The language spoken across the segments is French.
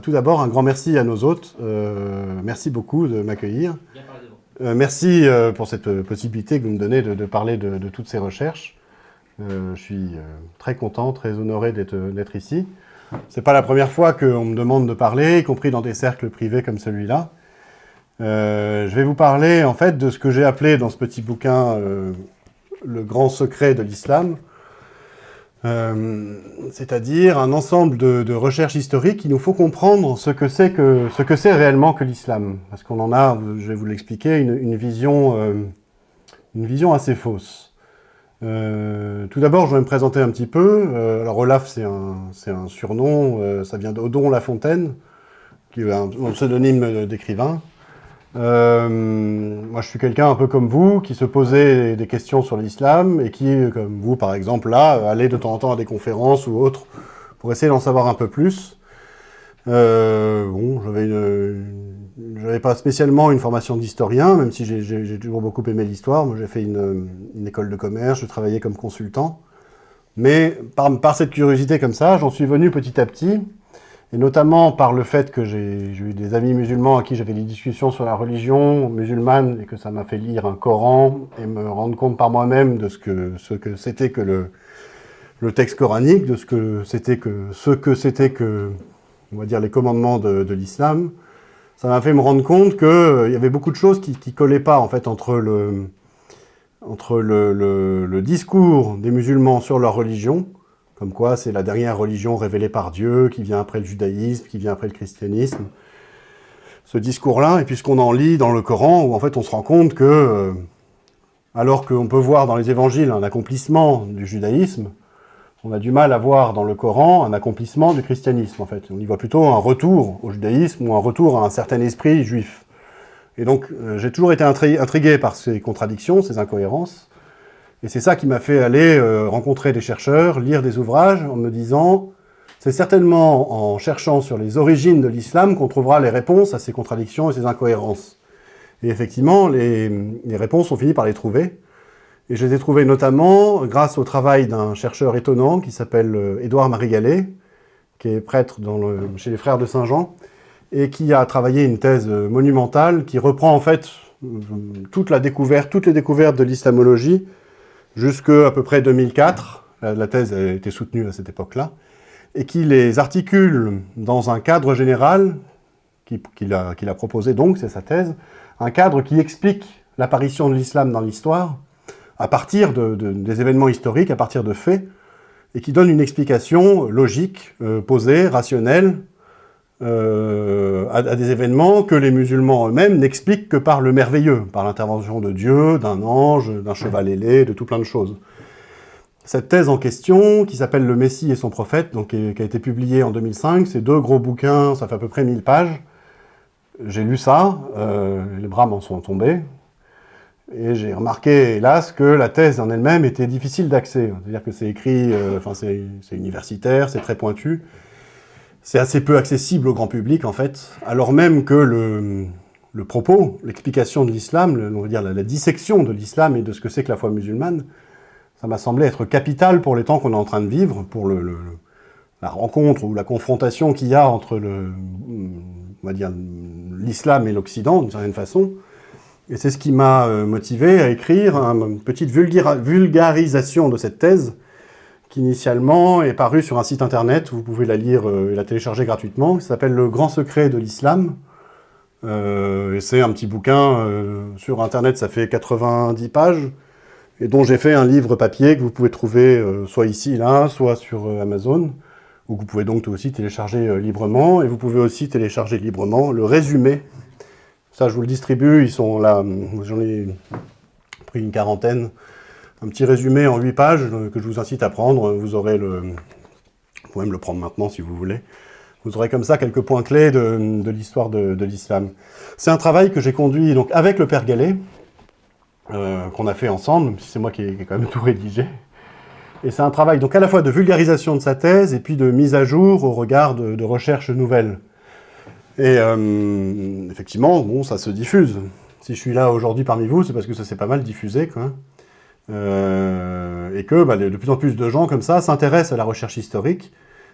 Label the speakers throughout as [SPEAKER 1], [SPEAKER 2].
[SPEAKER 1] Tout d'abord, un grand merci à nos hôtes. Merci beaucoup de m'accueillir. Merci pour cette possibilité que vous me donnez de parler de toutes ces recherches. Je suis très content, très honoré d'être ici. C'est pas la première fois qu'on me demande de parler, y compris dans des cercles privés comme celui-là. Je vais vous parler en fait de ce que j'ai appelé dans ce petit bouquin le grand secret de l'islam. C'est-à-dire un ensemble de recherches historiques qu'il nous faut comprendre ce que c'est réellement que l'islam. Parce qu'on en a, je vais vous l'expliquer, une vision assez fausse. Tout d'abord, je vais me présenter un petit peu. Alors Olaf, c'est un surnom, ça vient d'Odon Lafontaine, qui est un pseudonyme d'écrivain. Moi, je suis quelqu'un un peu comme vous, qui se posait des questions sur l'islam et qui, comme vous par exemple, là, allait de temps en temps à des conférences ou autres pour essayer d'en savoir un peu plus. Bon, j'avais pas spécialement une formation d'historien, même si j'ai toujours beaucoup aimé l'histoire. Moi, j'ai fait une école de commerce, je travaillais comme consultant. Mais par cette curiosité comme ça, j'en suis venu petit à petit. Et notamment par le fait que j'ai eu des amis musulmans à qui j'avais des discussions sur la religion musulmane et que ça m'a fait lire un Coran et me rendre compte par moi-même de ce que c'était que le texte coranique, de ce que c'était que, on va dire, les commandements de l'islam. Ça m'a fait me rendre compte qu'il y avait beaucoup de choses qui collaient pas en fait entre le discours des musulmans sur leur religion, comme quoi c'est la dernière religion révélée par Dieu, qui vient après le judaïsme, qui vient après le christianisme. Ce discours-là, et puis ce qu'on en lit dans le Coran, où en fait on se rend compte que, alors qu'on peut voir dans les évangiles un accomplissement du judaïsme, on a du mal à voir dans le Coran un accomplissement du christianisme, en fait. On y voit plutôt un retour au judaïsme ou un retour à un certain esprit juif. Et donc, j'ai toujours été intrigué par ces contradictions, ces incohérences. Et c'est ça qui m'a fait aller rencontrer des chercheurs, lire des ouvrages, en me disant c'est certainement en cherchant sur les origines de l'islam qu'on trouvera les réponses à ces contradictions et ces incohérences. Et effectivement, les réponses, on finit par les trouver. Et je les ai trouvées notamment grâce au travail d'un chercheur étonnant qui s'appelle Édouard Marie-Gallet, qui est prêtre chez les Frères de Saint-Jean, et qui a travaillé une thèse monumentale qui reprend en fait toutes les découvertes de l'islamologie jusqu'à à peu près 2004, la thèse a été soutenue à cette époque-là, et qui les articule dans un cadre général qu'il a proposé donc, c'est sa thèse, un cadre qui explique l'apparition de l'islam dans l'histoire à partir des événements historiques, à partir de faits, et qui donne une explication logique, posée, rationnelle, à des événements que les musulmans eux-mêmes n'expliquent que par le merveilleux, par l'intervention de Dieu, d'un ange, d'un cheval ailé, de tout plein de choses. Cette thèse en question, qui s'appelle « Le Messie et son prophète », donc, qui a été publiée en 2005, c'est 2 gros bouquins, ça fait à peu près 1000 pages. J'ai lu ça, les bras m'en sont tombés, et j'ai remarqué, hélas, que la thèse en elle-même était difficile d'accès. C'est-à-dire que c'est écrit, c'est universitaire, c'est très pointu. C'est assez peu accessible au grand public, en fait, alors même que le propos, l'explication de l'islam, on va dire la dissection de l'islam et de ce que c'est que la foi musulmane, ça m'a semblé être capital pour les temps qu'on est en train de vivre, pour la rencontre ou la confrontation qu'il y a entre on va dire, l'islam et l'Occident, d'une certaine façon. Et c'est ce qui m'a motivé à écrire une petite vulgarisation de cette thèse, qui initialement est parue sur un site internet, vous pouvez la lire et la télécharger gratuitement, qui s'appelle « Le grand secret de l'islam ». Et c'est un petit bouquin, sur internet ça fait 90 pages, et dont j'ai fait un livre papier que vous pouvez trouver soit ici, là, soit sur Amazon, où vous pouvez donc aussi télécharger librement, et vous pouvez aussi télécharger librement le résumé. Ça, je vous le distribue, ils sont là, j'en ai pris une quarantaine, un petit résumé en 8 pages que je vous incite à prendre. Vous aurez vous pouvez me le prendre maintenant si vous voulez. Vous aurez comme ça quelques points clés de l'histoire de l'islam. C'est un travail que j'ai conduit donc avec le Père Gallet, qu'on a fait ensemble, même si c'est moi qui ai quand même tout rédigé. Et c'est un travail donc à la fois de vulgarisation de sa thèse et puis de mise à jour au regard de recherches nouvelles. Et effectivement, bon, ça se diffuse. Si je suis là aujourd'hui parmi vous, c'est parce que ça s'est pas mal diffusé, quoi. Et que de plus en plus de gens comme ça s'intéressent à la recherche historique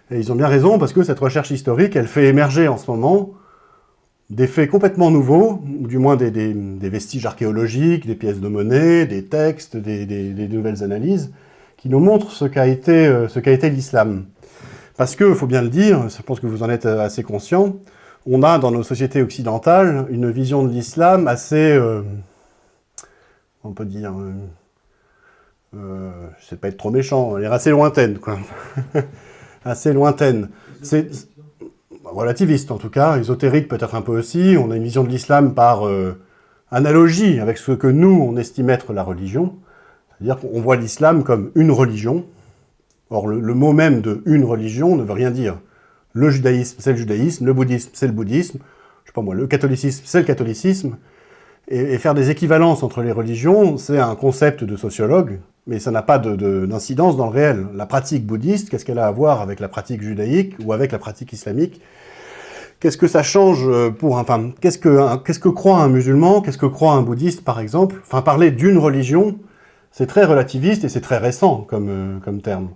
[SPEAKER 1] Et ils ont bien raison, parce que cette recherche historique, elle fait émerger en ce moment des faits complètement nouveaux, ou du moins des vestiges archéologiques, des pièces de monnaie, des textes, des nouvelles analyses, qui nous montrent ce qu'a été l'islam. Parce que, il faut bien le dire, je pense que vous en êtes assez conscient, on a dans nos sociétés occidentales une vision de l'islam assez, on peut dire, je ne sais pas être trop méchant, elle est assez lointaine, quoi. Assez lointaine. C'est relativiste en tout cas, ésotérique peut-être un peu aussi. On a une vision de l'islam par analogie avec ce que nous, on estime être la religion. C'est-à-dire qu'on voit l'islam comme une religion. Or, le mot même de « une religion » ne veut rien dire. Le judaïsme, c'est le judaïsme, le bouddhisme, c'est le bouddhisme, je sais pas moi, le catholicisme, c'est le catholicisme. Et faire des équivalences entre les religions, c'est un concept de sociologue, mais ça n'a pas d'incidence dans le réel. La pratique bouddhiste, qu'est-ce qu'elle a à voir avec la pratique judaïque ou avec la pratique islamique? Qu'est-ce que ça change pour qu'est-ce que croit un musulman? Qu'est-ce que croit un bouddhiste, par exemple? Enfin, parler d'une religion, c'est très relativiste et c'est très récent comme terme.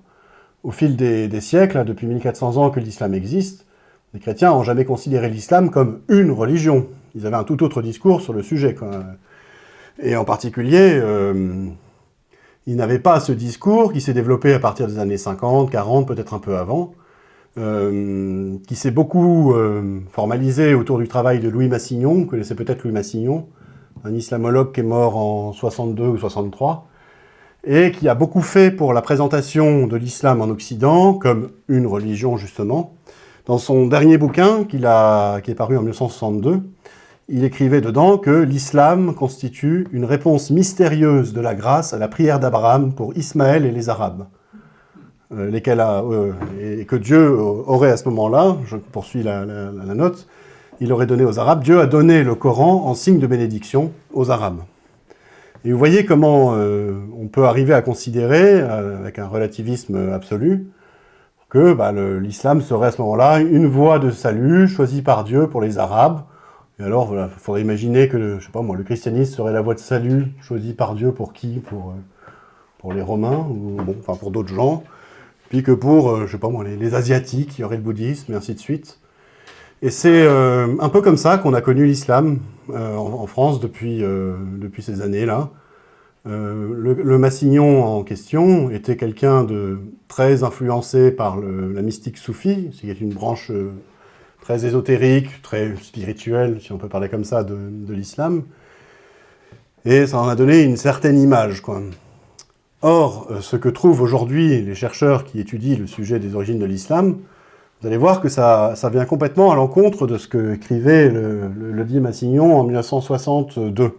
[SPEAKER 1] Au fil des siècles, là, depuis 1400 ans que l'islam existe, les chrétiens n'ont jamais considéré l'islam comme une religion. Ils avaient un tout autre discours sur le sujet, quoi. Et en particulier, ils n'avaient pas ce discours qui s'est développé à partir des années 50, 40, peut-être un peu avant, qui s'est beaucoup formalisé autour du travail de Louis Massignon. Vous connaissez peut-être Louis Massignon, un islamologue qui est mort en 62 ou 63, et qui a beaucoup fait pour la présentation de l'islam en Occident comme une religion, justement. Dans son dernier bouquin, qui est paru en 1962, il écrivait dedans que l'islam constitue une réponse mystérieuse de la grâce à la prière d'Abraham pour Ismaël et les Arabes, et que Dieu aurait à ce moment-là, je poursuis la note, il aurait donné aux Arabes, Dieu a donné le Coran en signe de bénédiction aux Arabes. Et vous voyez comment on peut arriver à considérer, avec un relativisme absolu, que l'islam serait à ce moment-là une voie de salut choisie par Dieu pour les Arabes. Et alors, voilà, il faudrait imaginer que, je sais pas moi, le christianisme serait la voie de salut choisie par Dieu pour qui? Pour les Romains, ou bon, enfin pour d'autres gens. Puis que pour, je sais pas moi, les Asiatiques, il y aurait le bouddhisme, et ainsi de suite. Et c'est un peu comme ça qu'on a connu l'islam en France depuis ces années-là. Le Massignon en question était quelqu'un de très influencé par la mystique soufie, qui est une branche très ésotérique, très spirituelle, si on peut parler comme ça, de l'islam. Et ça en a donné une certaine image, quoi. Or, ce que trouvent aujourd'hui les chercheurs qui étudient le sujet des origines de l'islam, vous allez voir que ça vient complètement à l'encontre de ce que écrivait le dit Massignon en 1962.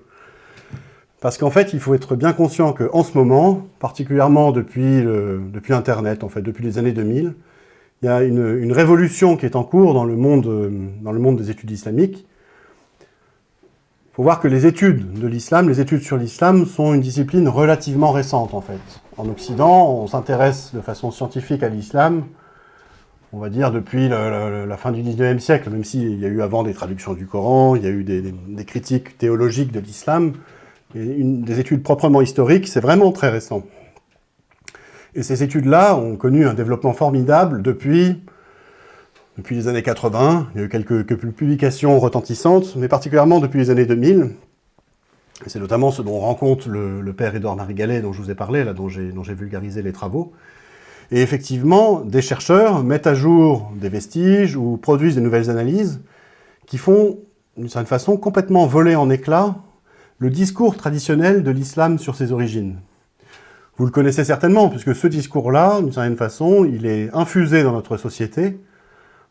[SPEAKER 1] Parce qu'en fait, il faut être bien conscient qu'en ce moment, particulièrement depuis Internet, en fait, depuis les années 2000, il y a une révolution qui est en cours dans le monde des études islamiques. Il faut voir que les études de l'islam, les études sur l'islam, sont une discipline relativement récente, en fait. En Occident, on s'intéresse de façon scientifique à l'islam, on va dire depuis la fin du 19e siècle, même s'il y a eu avant des traductions du Coran, il y a eu des critiques théologiques de l'islam, et des études proprement historiques, c'est vraiment très récent. Et ces études-là ont connu un développement formidable depuis les années 80. Il y a eu quelques publications retentissantes, mais particulièrement depuis les années 2000. Et c'est notamment ce dont rend compte le père Édouard Marie-Gallet, dont je vous ai parlé, là, dont j'ai vulgarisé les travaux. Et effectivement, des chercheurs mettent à jour des vestiges ou produisent de nouvelles analyses qui font, d'une certaine façon, complètement voler en éclats le discours traditionnel de l'islam sur ses origines. Vous le connaissez certainement, puisque ce discours-là, d'une certaine façon, il est infusé dans notre société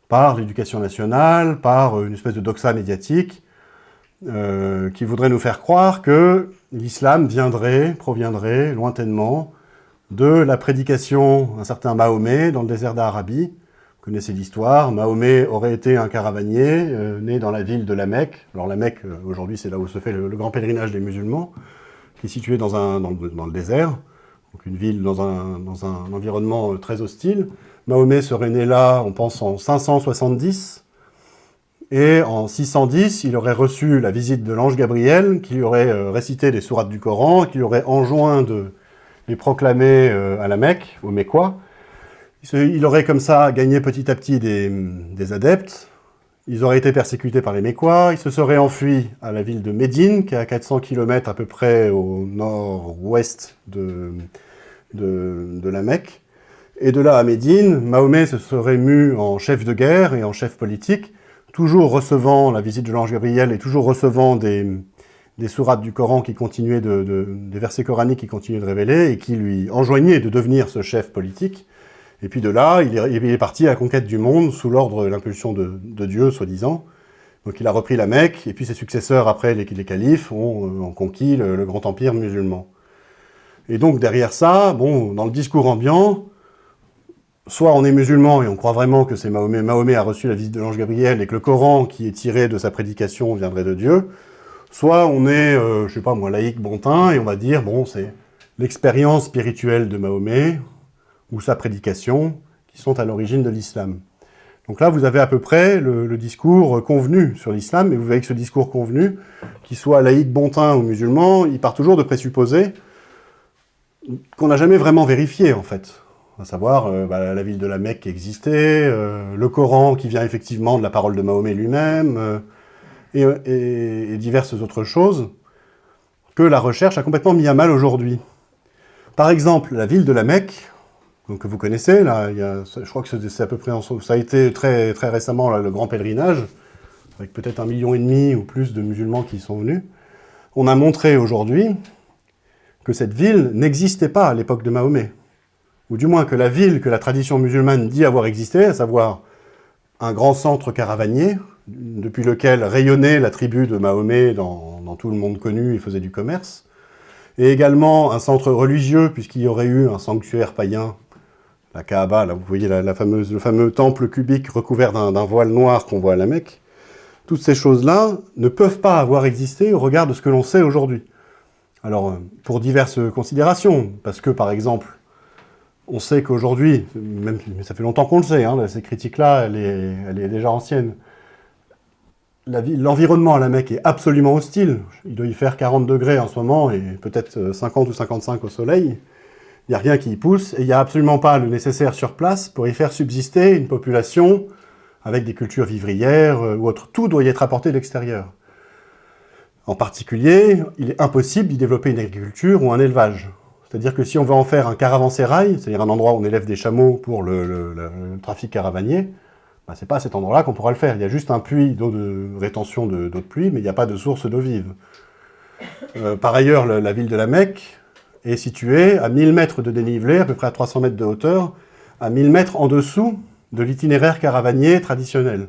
[SPEAKER 1] par l'éducation nationale, par une espèce de doxa médiatique, qui voudrait nous faire croire que l'islam proviendrait lointainement de la prédication d'un certain Mahomet dans le désert d'Arabie. Vous connaissez l'histoire, Mahomet aurait été un caravanier, né dans la ville de la Mecque. Alors la Mecque, aujourd'hui, c'est là où se fait le grand pèlerinage des musulmans, qui est situé dans le désert, donc une ville dans un environnement très hostile. Mahomet serait né là, on pense, en 570, et en 610, il aurait reçu la visite de l'ange Gabriel, qui lui aurait récité des sourates du Coran, qui lui aurait enjoint de les proclamer à la Mecque, aux Mécois. Il aurait comme ça gagné petit à petit des adeptes. Ils auraient été persécutés par les Mécois. Ils se seraient enfuis à la ville de Médine, qui est à 400 km à peu près au nord-ouest de la Mecque. Et de là à Médine, Mahomet se serait mu en chef de guerre et en chef politique, toujours recevant la visite de l'ange Gabriel et toujours recevant des sourates du Coran qui continuaient des versets coraniques qui continuaient de révéler et qui lui enjoignaient de devenir ce chef politique. Et puis de là, il est parti à la conquête du monde sous l'ordre, l'impulsion de Dieu, soi-disant. Donc il a repris la Mecque, et puis ses successeurs, après les califes, ont conquis le grand empire musulman. Et donc derrière ça, bon, dans le discours ambiant, soit on est musulman et on croit vraiment que c'est Mahomet. Mahomet a reçu la visite de l'ange Gabriel et que le Coran qui est tiré de sa prédication viendrait de Dieu. Soit on est, je sais pas moi, laïque bontain et on va dire, bon, c'est l'expérience spirituelle de Mahomet ou sa prédication qui sont à l'origine de l'islam. Donc là, vous avez à peu près le discours convenu sur l'islam, et vous voyez que ce discours convenu, qu'il soit laïque bontain ou musulman, il part toujours de présupposer qu'on n'a jamais vraiment vérifié, en fait. À savoir, la ville de la Mecque qui existait, le Coran qui vient effectivement de la parole de Mahomet lui-même, et diverses autres choses que la recherche a complètement mis à mal aujourd'hui. Par exemple, la ville de la Mecque, donc, que vous connaissez, là, je crois que c'est à peu près, ça a été très, très récemment là, le grand pèlerinage, avec peut-être 1,5 million ou plus de musulmans qui y sont venus. On a montré aujourd'hui que cette ville n'existait pas à l'époque de Mahomet. Ou du moins que la ville que la tradition musulmane dit avoir existé, à savoir un grand centre caravanier, depuis lequel rayonnait la tribu de Mahomet dans tout le monde connu, il faisait du commerce, et également un centre religieux, puisqu'il y aurait eu un sanctuaire païen, la Kaaba, là vous voyez le fameux temple cubique recouvert d'un voile noir qu'on voit à la Mecque. Toutes ces choses-là ne peuvent pas avoir existé au regard de ce que l'on sait aujourd'hui. Alors, pour diverses considérations, parce que par exemple, on sait qu'aujourd'hui, même ça fait longtemps qu'on le sait, hein, cette critique-là, elle est déjà ancienne. L'environnement à la Mecque est absolument hostile. Il doit y faire 40 degrés en ce moment et peut-être 50 ou 55 au soleil. Il n'y a rien qui y pousse et il n'y a absolument pas le nécessaire sur place pour y faire subsister une population avec des cultures vivrières ou autres. Tout doit y être apporté de l'extérieur. En particulier, il est impossible d'y développer une agriculture ou un élevage. C'est-à-dire que si on veut en faire un caravansérail, c'est-à-dire un endroit où on élève des chameaux pour le trafic caravanier, ben c'est pas à cet endroit-là qu'on pourra le faire. Il y a juste un puits d'eau de rétention d'eau de pluie, mais il n'y a pas de source d'eau vive. Par ailleurs, la ville de la Mecque est située à 1000 mètres de dénivelé, à peu près à 300 mètres de hauteur, à 1000 mètres en dessous de l'itinéraire caravanier traditionnel,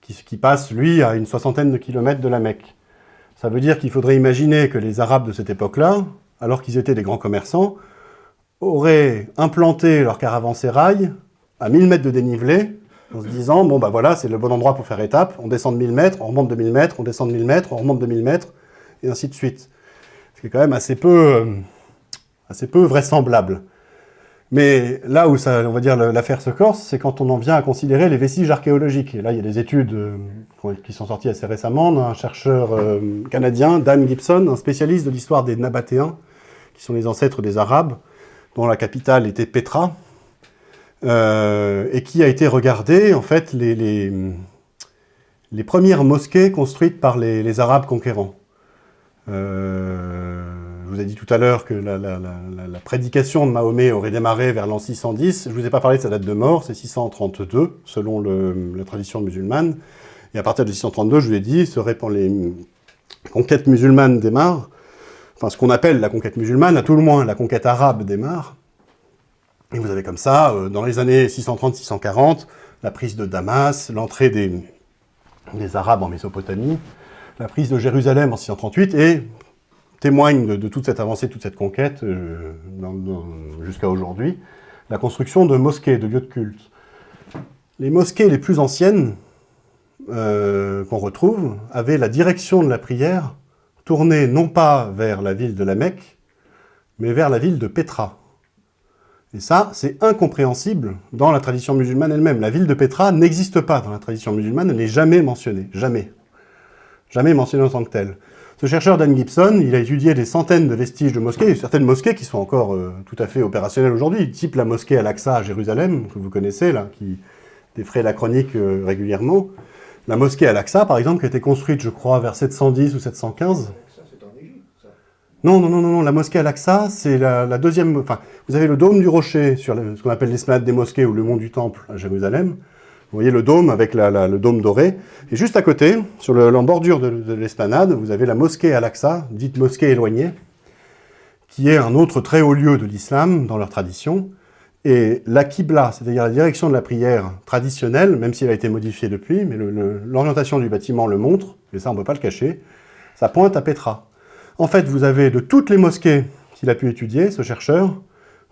[SPEAKER 1] qui passe, lui, à une soixantaine de kilomètres de la Mecque. Ça veut dire qu'il faudrait imaginer que les Arabes de cette époque-là, alors qu'ils étaient des grands commerçants, auraient implanté leur caravansérail à 1000 mètres de dénivelé, en se disant, bon ben voilà, c'est le bon endroit pour faire étape, on descend de 1000 mètres, on remonte de 1000 mètres, on descend de 1000 mètres, on remonte de 1000 mètres, et ainsi de suite. Ce qui est quand même assez peu vraisemblable. Mais là où ça, on va dire l'affaire se corse, c'est quand on en vient à considérer les vestiges archéologiques. Et là, il y a des études qui sont sorties assez récemment d'un chercheur canadien, Dan Gibson, un spécialiste de l'histoire des Nabatéens, qui sont les ancêtres des Arabes, dont la capitale était Pétra, et qui a été regardé, en fait, les premières mosquées construites par les Arabes conquérants. Je vous ai dit tout à l'heure que la prédication de Mahomet aurait démarré vers l'an 610. Je ne vous ai pas parlé de sa date de mort, c'est 632, selon la tradition musulmane. Et à partir de 632, je vous l'ai dit, les conquêtes musulmanes démarrent. Enfin, ce qu'on appelle la conquête musulmane, à tout le moins, la conquête arabe démarre. Et vous avez comme ça, dans les années 630-640, la prise de Damas, l'entrée des Arabes en Mésopotamie, la prise de Jérusalem en 638, et témoigne de toute cette avancée, de toute cette conquête, jusqu'à aujourd'hui, la construction de mosquées, de lieux de culte. Les mosquées les plus anciennes qu'on retrouve avaient la direction de la prière tournée non pas vers la ville de la Mecque, mais vers la ville de Pétra. Et ça, c'est incompréhensible dans la tradition musulmane elle-même. La ville de Pétra n'existe pas dans la tradition musulmane, elle n'est jamais mentionnée, jamais. Jamais mentionnée en tant que telle. Ce chercheur Dan Gibson, il a étudié des centaines de vestiges de mosquées, certaines mosquées qui sont encore tout à fait opérationnelles aujourd'hui, type la mosquée Al-Aqsa à Jérusalem, que vous connaissez, là, qui défraie la chronique régulièrement. La mosquée Al-Aqsa, par exemple, qui a été construite, je crois, vers 710 ou 715.
[SPEAKER 2] Ça, c'est en Égypte, ça.
[SPEAKER 1] Non, la mosquée Al-Aqsa, c'est la deuxième... Enfin, vous avez le dôme du rocher, sur ce qu'on appelle l'esplanade des mosquées ou le mont du Temple à Jérusalem. Vous voyez le dôme avec le dôme doré. Et juste à côté, en bordure de l'esplanade, vous avez la mosquée Al-Aqsa, dite mosquée éloignée, qui est un autre très haut lieu de l'islam dans leur tradition. Et la Qibla, c'est-à-dire la direction de la prière traditionnelle, même si elle a été modifiée depuis, mais l'orientation du bâtiment le montre, et ça on ne peut pas le cacher, ça pointe à Petra. En fait, vous avez de toutes les mosquées qu'il a pu étudier, ce chercheur,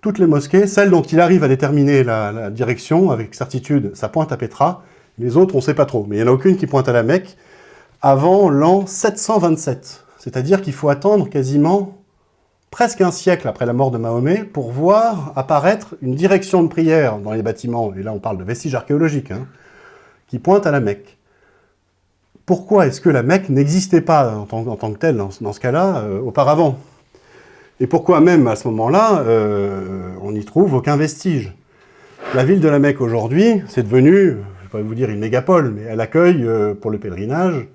[SPEAKER 1] toutes les mosquées, celles dont il arrive à déterminer la direction avec certitude, ça pointe à Petra. Les autres, on ne sait pas trop. Mais il n'y en a aucune qui pointe à la Mecque avant l'an 727. C'est-à-dire qu'il faut attendre quasiment presque un siècle après la mort de Mahomet pour voir apparaître une direction de prière dans les bâtiments, et là on parle de vestiges archéologiques, hein, qui pointe à la Mecque. Pourquoi est-ce que la Mecque n'existait pas en tant que telle, dans ce cas-là, auparavant ? Et pourquoi même, à ce moment-là, on n'y trouve aucun vestige? La ville de la Mecque aujourd'hui, c'est devenu, je ne vais pas vous dire une mégapole, mais elle accueille, pour le pèlerinage,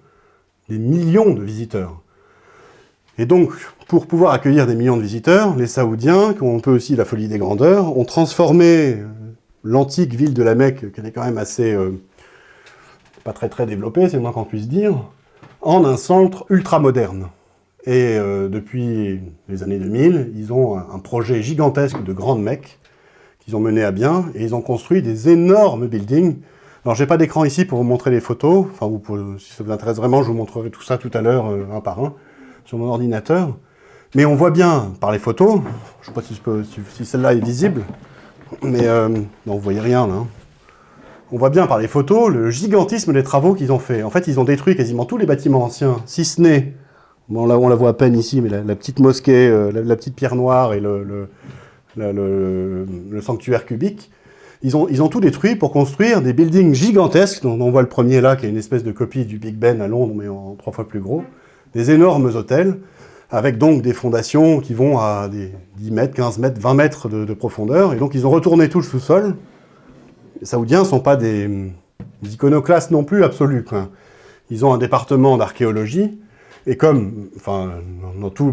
[SPEAKER 1] des millions de visiteurs. Et donc, pour pouvoir accueillir des millions de visiteurs, les Saoudiens, qui ont un peu aussi la folie des grandeurs, ont transformé l'antique ville de la Mecque, qui est quand même assez... pas très développée, c'est le moins qu'on puisse dire, en un centre ultra-moderne. Et depuis les années 2000, ils ont un projet gigantesque de grande Mecque qu'ils ont mené à bien, et ils ont construit des énormes buildings. Alors, j'ai pas d'écran ici pour vous montrer les photos, enfin, si ça vous intéresse vraiment, je vous montrerai tout ça tout à l'heure, un par un, sur mon ordinateur. Mais on voit bien, par les photos, je ne sais pas si celle-là est visible, mais non, vous voyez rien, là. On voit bien par les photos le gigantisme des travaux qu'ils ont fait. En fait, ils ont détruit quasiment tous les bâtiments anciens, si ce n'est... Bon, là, on la voit à peine ici, mais la petite mosquée, la petite pierre noire et le sanctuaire cubique, ils ont tout détruit pour construire des buildings gigantesques, dont on voit le premier là, qui est une espèce de copie du Big Ben à Londres, mais en 3 fois plus gros, des énormes hôtels, avec donc des fondations qui vont à des 10 mètres, 15 mètres, 20 mètres de profondeur, et donc ils ont retourné tout le sous-sol. Les Saoudiens ne sont pas des iconoclastes non plus absolus, quoi. Ils ont un département d'archéologie, et comme, enfin,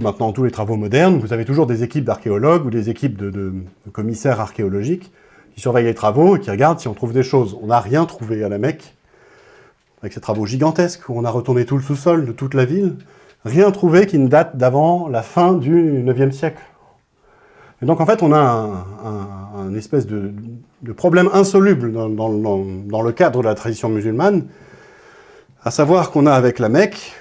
[SPEAKER 1] maintenant tous les travaux modernes, vous avez toujours des équipes d'archéologues ou des équipes de commissaires archéologiques qui surveillent les travaux et qui regardent si on trouve des choses. On n'a rien trouvé à la Mecque, avec ces travaux gigantesques, où on a retourné tout le sous-sol de toute la ville, rien trouvé qui ne date d'avant la fin du IXe siècle. Et donc en fait, on a un espèce de problème insoluble dans le cadre de la tradition musulmane, à savoir qu'on a avec la Mecque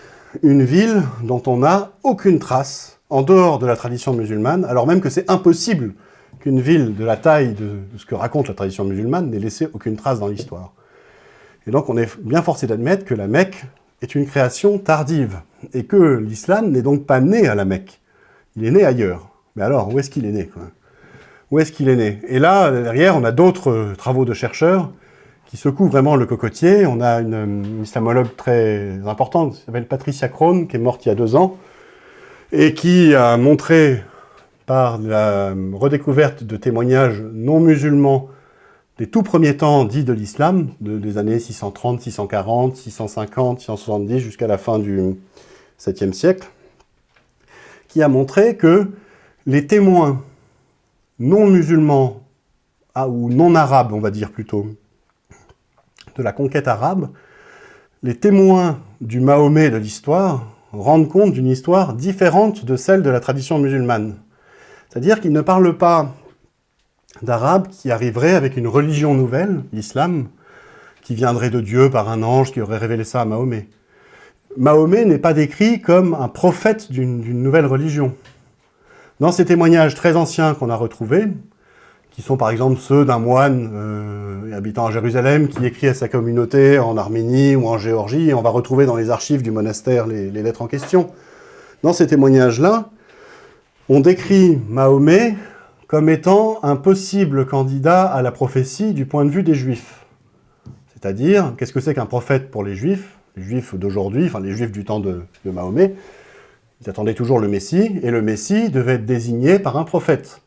[SPEAKER 1] une ville dont on n'a aucune trace en dehors de la tradition musulmane, alors même que c'est impossible qu'une ville de la taille de ce que raconte la tradition musulmane n'ait laissé aucune trace dans l'histoire. Et donc on est bien forcé d'admettre que la Mecque est une création tardive, et que l'islam n'est donc pas né à la Mecque, il est né ailleurs. Mais alors, où est-ce qu'il est né, quoi ? Où est-ce qu'il est né ? Et là, derrière, on a d'autres travaux de chercheurs qui secouent vraiment le cocotier. On a une islamologue très importante, qui s'appelle Patricia Crone, qui est morte il y a 2 ans, et qui a montré, par la redécouverte de témoignages non musulmans des tout premiers temps dits de l'islam, des années 630, 640, 650, 670, jusqu'à la fin du 7e siècle, qui a montré que les témoins non musulmans, ou non arabes, on va dire plutôt, de la conquête arabe, les témoins du Mahomet de l'histoire rendent compte d'une histoire différente de celle de la tradition musulmane. C'est-à-dire qu'ils ne parlent pas d'Arabes qui arriveraient avec une religion nouvelle, l'islam, qui viendrait de Dieu par un ange qui aurait révélé ça à Mahomet. Mahomet n'est pas décrit comme un prophète d'une nouvelle religion. Dans ces témoignages très anciens qu'on a retrouvés, qui sont par exemple ceux d'un moine habitant à Jérusalem qui écrit à sa communauté en Arménie ou en Géorgie, et on va retrouver dans les archives du monastère les lettres en question. Dans ces témoignages-là, on décrit Mahomet comme étant un possible candidat à la prophétie du point de vue des Juifs. C'est-à-dire, qu'est-ce que c'est qu'un prophète pour les Juifs d'aujourd'hui, enfin les Juifs du temps de Mahomet? Ils attendaient toujours le Messie, et le Messie devait être désigné par un prophète.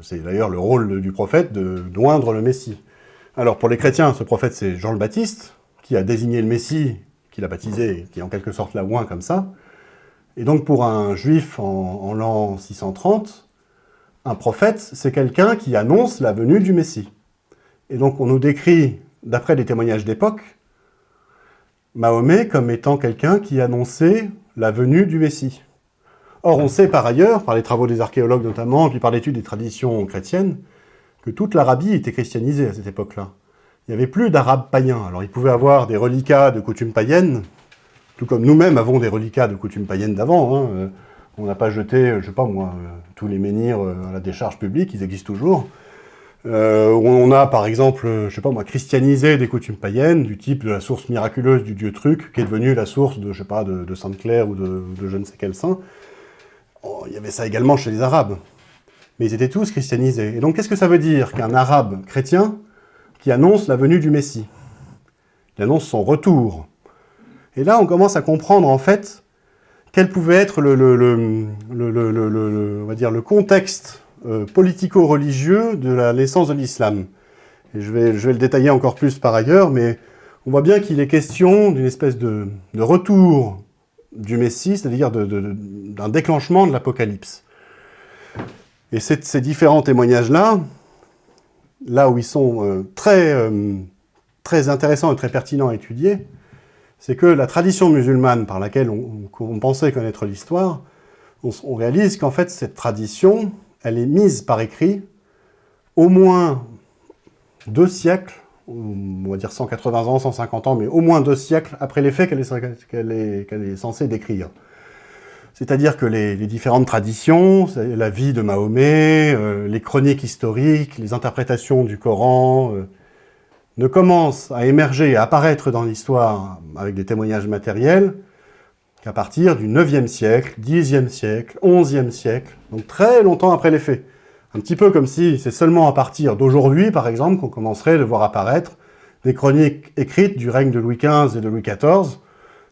[SPEAKER 1] C'est d'ailleurs le rôle du prophète d'oindre le Messie. Alors pour les chrétiens, ce prophète c'est Jean le Baptiste, qui a désigné le Messie, qui l'a baptisé, qui en quelque sorte l'a oint comme ça. Et donc pour un juif en l'an 630, un prophète c'est quelqu'un qui annonce la venue du Messie. Et donc on nous décrit, d'après les témoignages d'époque, Mahomet comme étant quelqu'un qui annonçait la venue du Messie. Or, on sait par ailleurs, par les travaux des archéologues notamment, puis par l'étude des traditions chrétiennes, que toute l'Arabie était christianisée à cette époque-là. Il n'y avait plus d'Arabes païens. Alors, ils pouvaient avoir des reliquats de coutumes païennes, tout comme nous-mêmes avons des reliquats de coutumes païennes d'avant. Hein. On n'a pas jeté, je sais pas moi, tous les menhirs à la décharge publique, ils existent toujours. On a par exemple, je sais pas moi, christianisé des coutumes païennes, du type de la source miraculeuse du dieu Truc, qui est devenue la source de, je sais pas, de Sainte-Claire ou de je ne sais quel saint. Oh, il y avait ça également chez les Arabes. Mais ils étaient tous christianisés. Et donc qu'est-ce que ça veut dire qu'un Arabe chrétien qui annonce la venue du Messie? Il annonce son retour. Et là, on commence à comprendre en fait quel pouvait être on va dire, le contexte politico-religieux de la naissance de l'islam. Et je vais le détailler encore plus par ailleurs, mais on voit bien qu'il est question d'une espèce de retour du Messie, c'est-à-dire d'un déclenchement de l'Apocalypse. Et ces différents témoignages-là, là où ils sont très intéressants et très pertinents à étudier, c'est que la tradition musulmane par laquelle on pensait connaître l'histoire, on réalise qu'en fait cette tradition, elle est mise par écrit au moins 2 siècles, on va dire 180 ans, 150 ans, mais au moins 2 siècles après les faits qu'elle est censée décrire. C'est-à-dire que les différentes traditions, la vie de Mahomet, les chroniques historiques, les interprétations du Coran, ne commencent à émerger et à apparaître dans l'histoire avec des témoignages matériels qu'à partir du 9e siècle, 10e siècle, 11e siècle, donc très longtemps après les faits. Un petit peu comme si c'est seulement à partir d'aujourd'hui, par exemple, qu'on commencerait de voir apparaître des chroniques écrites du règne de Louis XV et de Louis XIV,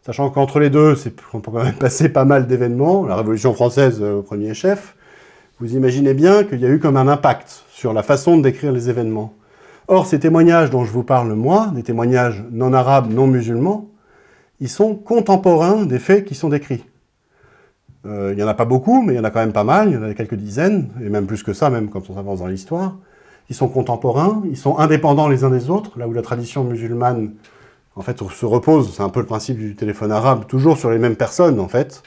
[SPEAKER 1] sachant qu'entre les deux, on peut quand même passer pas mal d'événements, la Révolution française au premier chef. Vous imaginez bien qu'il y a eu comme un impact sur la façon de décrire les événements. Or, ces témoignages dont je vous parle moi, des témoignages non arabes, non musulmans, ils sont contemporains des faits qui sont décrits. Il n'y en a pas beaucoup, mais il y en a quand même pas mal, il y en a quelques dizaines, et même plus que ça, même quand on s'avance dans l'histoire. Ils sont contemporains, ils sont indépendants les uns des autres, là où la tradition musulmane, en fait, se repose, c'est un peu le principe du téléphone arabe, toujours sur les mêmes personnes, en fait.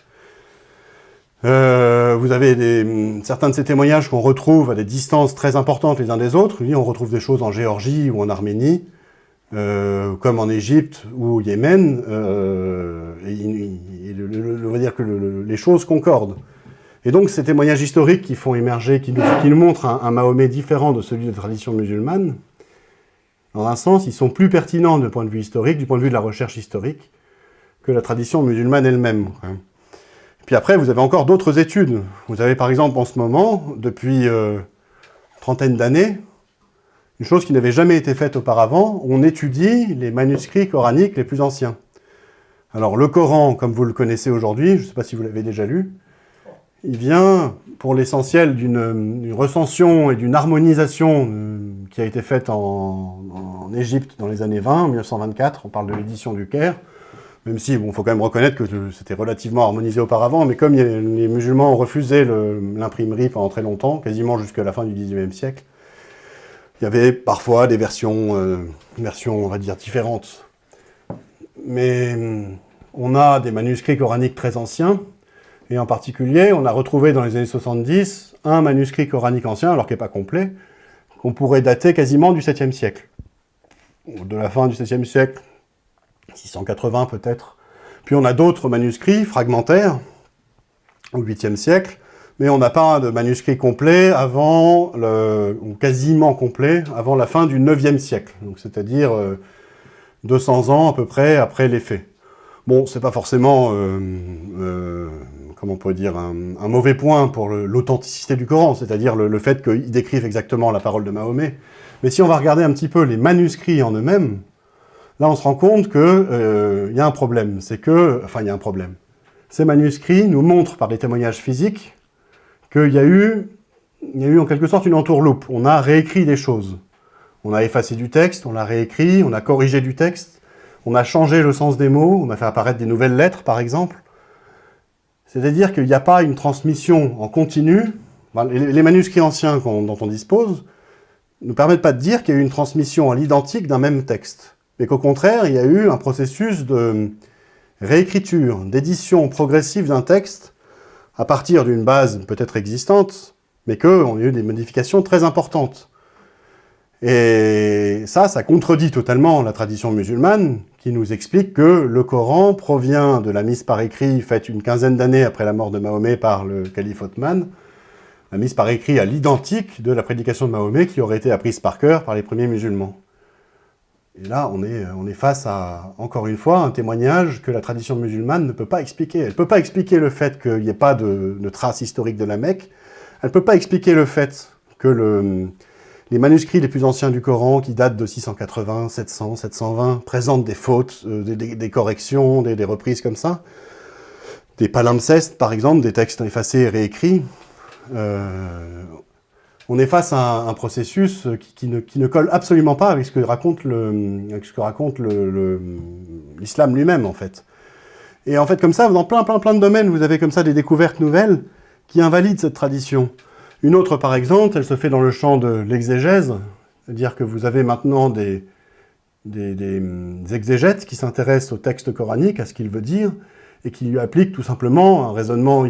[SPEAKER 1] Vous avez certains de ces témoignages qu'on retrouve à des distances très importantes les uns des autres. On retrouve des choses en Géorgie ou en Arménie, comme en Égypte ou au Yémen, on va dire que les choses concordent. Et donc ces témoignages historiques qui font émerger, qui nous montrent un Mahomet différent de celui de la tradition musulmane, dans un sens, ils sont plus pertinents du point de vue historique, du point de vue de la recherche historique, que la tradition musulmane elle-même. Puis après, vous avez encore d'autres études. Vous avez par exemple en ce moment, depuis une trentaine d'années, une chose qui n'avait jamais été faite auparavant, on étudie les manuscrits coraniques les plus anciens. Alors le Coran, comme vous le connaissez aujourd'hui, je ne sais pas si vous l'avez déjà lu, il vient pour l'essentiel d'une recension et d'une harmonisation qui a été faite en Égypte dans les années 20, 1924, on parle de l'édition du Caire, même si, bon, faut quand même reconnaître que c'était relativement harmonisé auparavant, mais comme les musulmans ont refusé l'imprimerie pendant très longtemps, quasiment jusqu'à la fin du XIXe siècle, il y avait parfois des versions, on va dire, différentes. Mais on a des manuscrits coraniques très anciens, et en particulier, on a retrouvé dans les années 70 un manuscrit coranique ancien, alors qu'il n'est pas complet, qu'on pourrait dater quasiment du 7e siècle. De la fin du 7e siècle, 680 peut-être. Puis on a d'autres manuscrits fragmentaires, au 8e siècle, mais on n'a pas de manuscrit complet ou quasiment complet, avant la fin du 9e siècle. Donc c'est-à-dire 200 ans à peu près après les faits. Bon, c'est pas forcément, comment on pourrait dire, un mauvais point pour l'authenticité du Coran, c'est-à-dire le fait qu'il décrive exactement la parole de Mahomet. Mais si on va regarder un petit peu les manuscrits en eux-mêmes, là on se rend compte qu'il y a un problème. Il y a un problème. ces manuscrits nous montrent par des témoignages physiques qu'il y a eu en quelque sorte une entourloupe. On a réécrit des choses. On a effacé du texte, on l'a réécrit, on a corrigé du texte, on a changé le sens des mots, on a fait apparaître des nouvelles lettres, par exemple. C'est-à-dire qu'il n'y a pas une transmission en continu. Les manuscrits anciens dont on dispose ne nous permettent pas de dire qu'il y a eu une transmission à l'identique d'un même texte, mais qu'au contraire, il y a eu un processus de réécriture, d'édition progressive d'un texte à partir d'une base peut-être existante, mais qu'on a eu des modifications très importantes. Et ça contredit totalement la tradition musulmane, qui nous explique que le Coran provient de la mise par écrit faite une quinzaine d'années après la mort de Mahomet par le calife Othman, la mise par écrit à l'identique de la prédication de Mahomet qui aurait été apprise par cœur par les premiers musulmans. Et là, on est face à, encore une fois, un témoignage que la tradition musulmane ne peut pas expliquer. Elle ne peut pas expliquer le fait qu'il n'y ait pas de traces historiques de la Mecque. Elle ne peut pas expliquer le fait que les manuscrits les plus anciens du Coran, qui datent de 680, 700, 720, présentent des fautes, des corrections, des reprises comme ça. Des palimpsestes, par exemple, des textes effacés et réécrits. On est face à un processus qui ne colle absolument pas avec ce que raconte l'islam lui-même, en fait. Et en fait, comme ça, dans plein de domaines, vous avez comme ça des découvertes nouvelles qui invalident cette tradition. Une autre, par exemple, elle se fait dans le champ de l'exégèse, c'est-à-dire que vous avez maintenant des exégètes qui s'intéressent au texte coranique, à ce qu'il veut dire, et qui lui appliquent tout simplement un raisonnement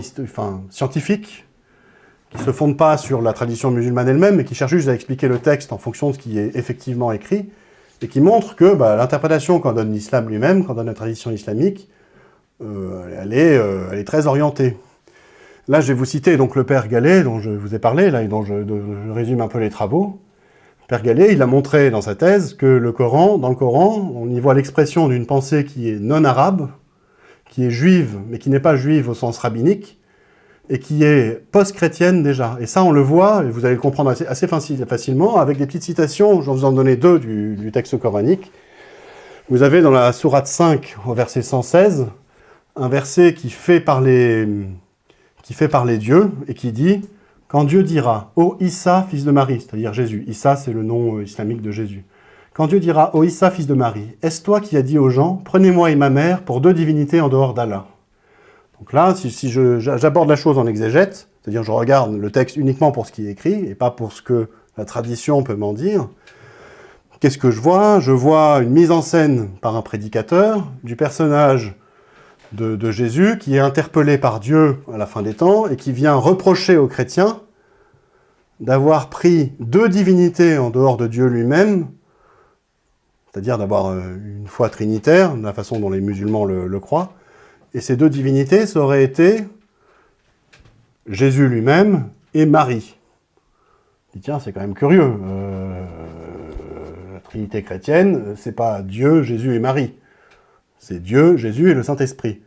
[SPEAKER 1] scientifique, qui ne se fonde pas sur la tradition musulmane elle-même, mais qui cherche juste à expliquer le texte en fonction de ce qui est effectivement écrit, et qui montre que l'interprétation qu'en donne l'islam lui-même, qu'en donne la tradition islamique, elle est très orientée. Là, je vais vous citer donc le père Gallet, dont je vous ai parlé, là, et dont je résume un peu les travaux. Le père Gallet, il a montré dans sa thèse que dans le Coran, on y voit l'expression d'une pensée qui est non arabe, qui est juive, mais qui n'est pas juive au sens rabbinique, et qui est post-chrétienne déjà. Et ça, on le voit, et vous allez le comprendre assez facilement, avec des petites citations, je vais vous en donner deux du texte coranique. Vous avez dans la sourate 5, au verset 116, un verset qui fait parler Dieu, et qui dit « Quand Dieu dira, ô Issa, fils de Marie », c'est-à-dire Jésus, Issa c'est le nom islamique de Jésus, « Quand Dieu dira, ô Issa, fils de Marie, est-ce toi qui as dit aux gens, prenez-moi et ma mère pour deux divinités en dehors d'Allah ?» Donc là, si j'aborde la chose en exégète, c'est-à-dire je regarde le texte uniquement pour ce qui est écrit, et pas pour ce que la tradition peut m'en dire, qu'est-ce que je vois? Je vois une mise en scène par un prédicateur du personnage de Jésus, qui est interpellé par Dieu à la fin des temps, et qui vient reprocher aux chrétiens d'avoir pris deux divinités en dehors de Dieu lui-même, c'est-à-dire d'avoir une foi trinitaire, de la façon dont les musulmans le croient, et ces deux divinités, ça aurait été Jésus lui-même et Marie. Je dis, tiens, c'est quand même curieux. La Trinité chrétienne, c'est pas Dieu, Jésus et Marie. C'est Dieu, Jésus et le Saint-Esprit.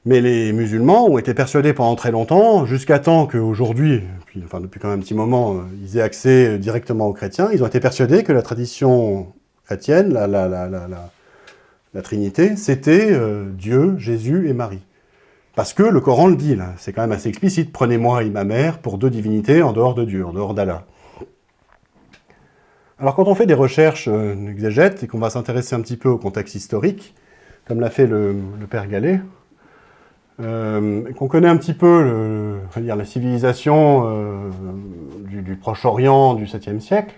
[SPEAKER 1] Mais les musulmans ont été persuadés pendant très longtemps, jusqu'à temps qu'aujourd'hui, depuis quand même un petit moment, ils aient accès directement aux chrétiens, ils ont été persuadés que la tradition chrétienne, la Trinité, c'était Dieu, Jésus et Marie. Parce que le Coran le dit, là, c'est quand même assez explicite, « Prenez-moi et ma mère pour deux divinités en dehors de Dieu, en dehors d'Allah ». Alors quand on fait des recherches exégètes et qu'on va s'intéresser un petit peu au contexte historique, comme l'a fait le père Gallet, qu'on connaît un petit peu la civilisation du Proche-Orient du 7e siècle,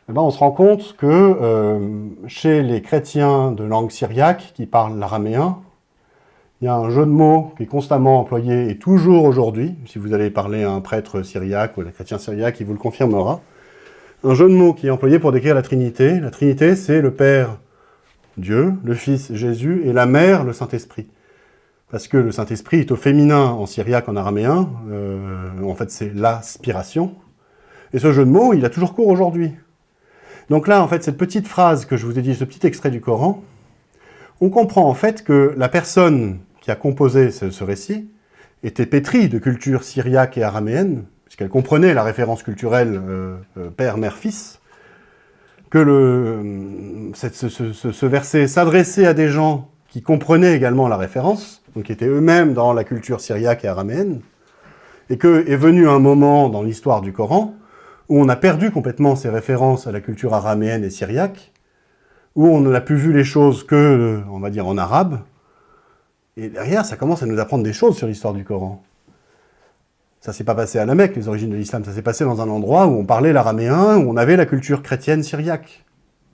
[SPEAKER 1] eh ben on se rend compte que chez les chrétiens de langue syriaque qui parlent l'araméen, il y a un jeu de mots qui est constamment employé, et toujours aujourd'hui, si vous allez parler à un prêtre syriaque ou à un chrétien syriaque, il vous le confirmera, un jeu de mots qui est employé pour décrire la Trinité. La Trinité, c'est le Père Dieu, le Fils Jésus, et la Mère, le Saint-Esprit. Parce que le Saint-Esprit est au féminin en syriaque, en araméen, en fait c'est l'aspiration. Et ce jeu de mots, il a toujours cours aujourd'hui. Donc là, en fait, cette petite phrase que je vous ai dit, ce petit extrait du Coran, on comprend en fait que la personne qui a composé ce récit était pétrie de culture syriaque et araméenne, puisqu'elle comprenait la référence culturelle père, mère, fils, que ce verset s'adressait à des gens qui comprenaient également la référence, donc qui étaient eux-mêmes dans la culture syriaque et araméenne, et qu'est venu un moment dans l'histoire du Coran où on a perdu complètement ces références à la culture araméenne et syriaque, où on n'a plus vu les choses que, on va dire, en arabe, et derrière, ça commence à nous apprendre des choses sur l'histoire du Coran. Ça s'est pas passé à la Mecque, les origines de l'islam, ça s'est passé dans un endroit où on parlait l'araméen, où on avait la culture chrétienne syriaque.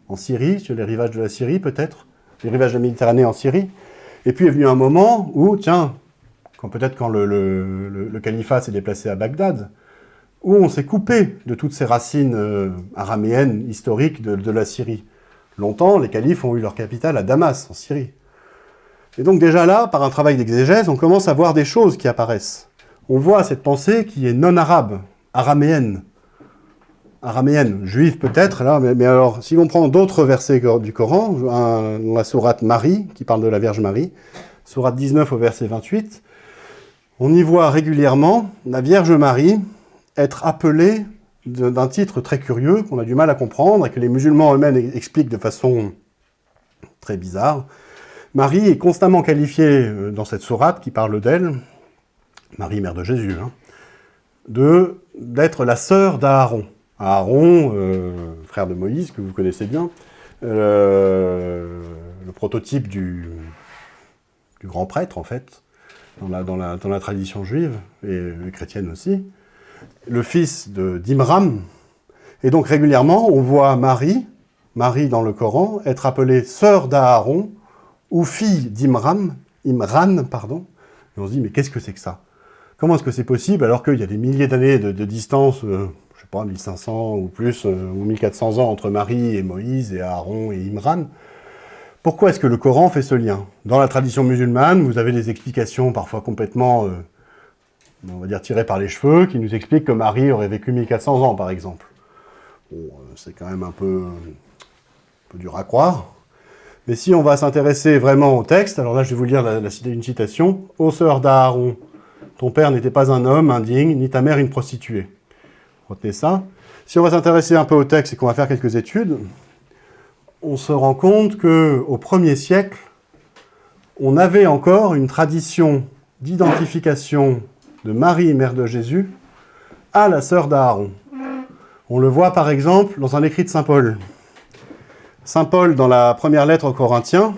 [SPEAKER 1] En Syrie, sur les rivages de la Syrie peut-être, les rivages de la Méditerranée en Syrie. Et puis est venu un moment où, tiens, peut-être quand le califat s'est déplacé à Bagdad, où on s'est coupé de toutes ces racines araméennes historiques de la Syrie. Longtemps, les califes ont eu leur capitale à Damas, en Syrie. Et donc déjà là, par un travail d'exégèse, on commence à voir des choses qui apparaissent. On voit cette pensée qui est non-arabe, araméenne. Araméenne, juive peut-être, là, mais alors, si on prend d'autres versets du Coran, la sourate Marie, qui parle de la Vierge Marie, sourate 19 au verset 28, on y voit régulièrement la Vierge Marie être appelée d'un titre très curieux, qu'on a du mal à comprendre, et que les musulmans eux-mêmes expliquent de façon très bizarre. Marie est constamment qualifiée dans cette sourate qui parle d'elle, Marie, mère de Jésus, hein, d'être la sœur d'Aaron. Aaron, frère de Moïse, que vous connaissez bien, le prototype du grand prêtre, en fait, dans la tradition juive, et chrétienne aussi, le fils d'Imram. Et donc régulièrement, on voit Marie dans le Coran, être appelée sœur d'Aaron, ou fille d'Imran, pardon. Et on se dit, mais qu'est-ce que c'est que ça? Comment est-ce que c'est possible, alors qu'il y a des milliers d'années de distance, je sais pas, 1500 ou plus, ou 1400 ans entre Marie et Moïse, et Aaron et Imran? Pourquoi est-ce que le Coran fait ce lien? Dans la tradition musulmane, vous avez des explications parfois complètement, on va dire, tirées par les cheveux, qui nous expliquent que Marie aurait vécu 1400 ans, par exemple. Bon, c'est quand même un peu dur à croire. Mais si on va s'intéresser vraiment au texte, alors là je vais vous lire une citation. « Ô sœur d'Aaron, ton père n'était pas un homme indigne, ni ta mère une prostituée. » Retenez ça. Si on va s'intéresser un peu au texte et qu'on va faire quelques études, on se rend compte qu'au 1er siècle, on avait encore une tradition d'identification de Marie, mère de Jésus, à la sœur d'Aaron. On le voit par exemple dans un écrit de saint Paul. Saint Paul, dans la première lettre aux Corinthiens,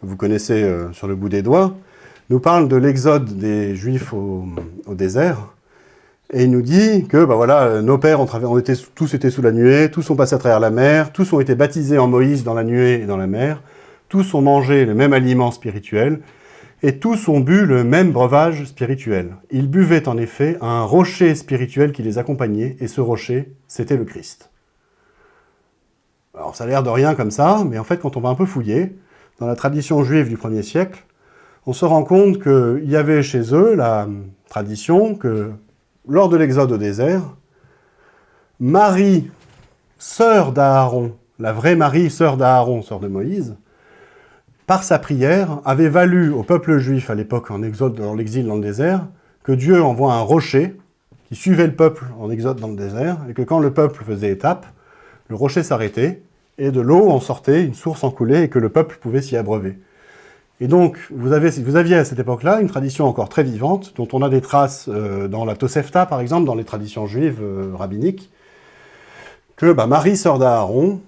[SPEAKER 1] que vous connaissez sur le bout des doigts, nous parle de l'exode des Juifs au désert, et il nous dit que voilà, nos pères tous étaient sous la nuée, tous sont passés à travers la mer, tous ont été baptisés en Moïse dans la nuée et dans la mer, tous ont mangé le même aliment spirituel, et tous ont bu le même breuvage spirituel. Ils buvaient en effet un rocher spirituel qui les accompagnait, et ce rocher, c'était le Christ. Alors ça a l'air de rien comme ça, mais en fait quand on va un peu fouiller, dans la tradition juive du 1er siècle, on se rend compte qu'il y avait chez eux la tradition que, lors de l'exode au désert, Marie, sœur d'Aaron, la vraie Marie, sœur d'Aaron, sœur de Moïse, par sa prière, avait valu au peuple juif à l'époque en exode dans l'exil dans le désert, que Dieu envoie un rocher qui suivait le peuple en exode dans le désert, et que quand le peuple faisait étape, le rocher s'arrêtait, et de l'eau en sortait, une source en coulait, et que le peuple pouvait s'y abreuver. Et donc, vous aviez à cette époque-là une tradition encore très vivante, dont on a des traces dans la Tosefta, par exemple, dans les traditions juives rabbiniques, que Marie, sœur d'Aaron,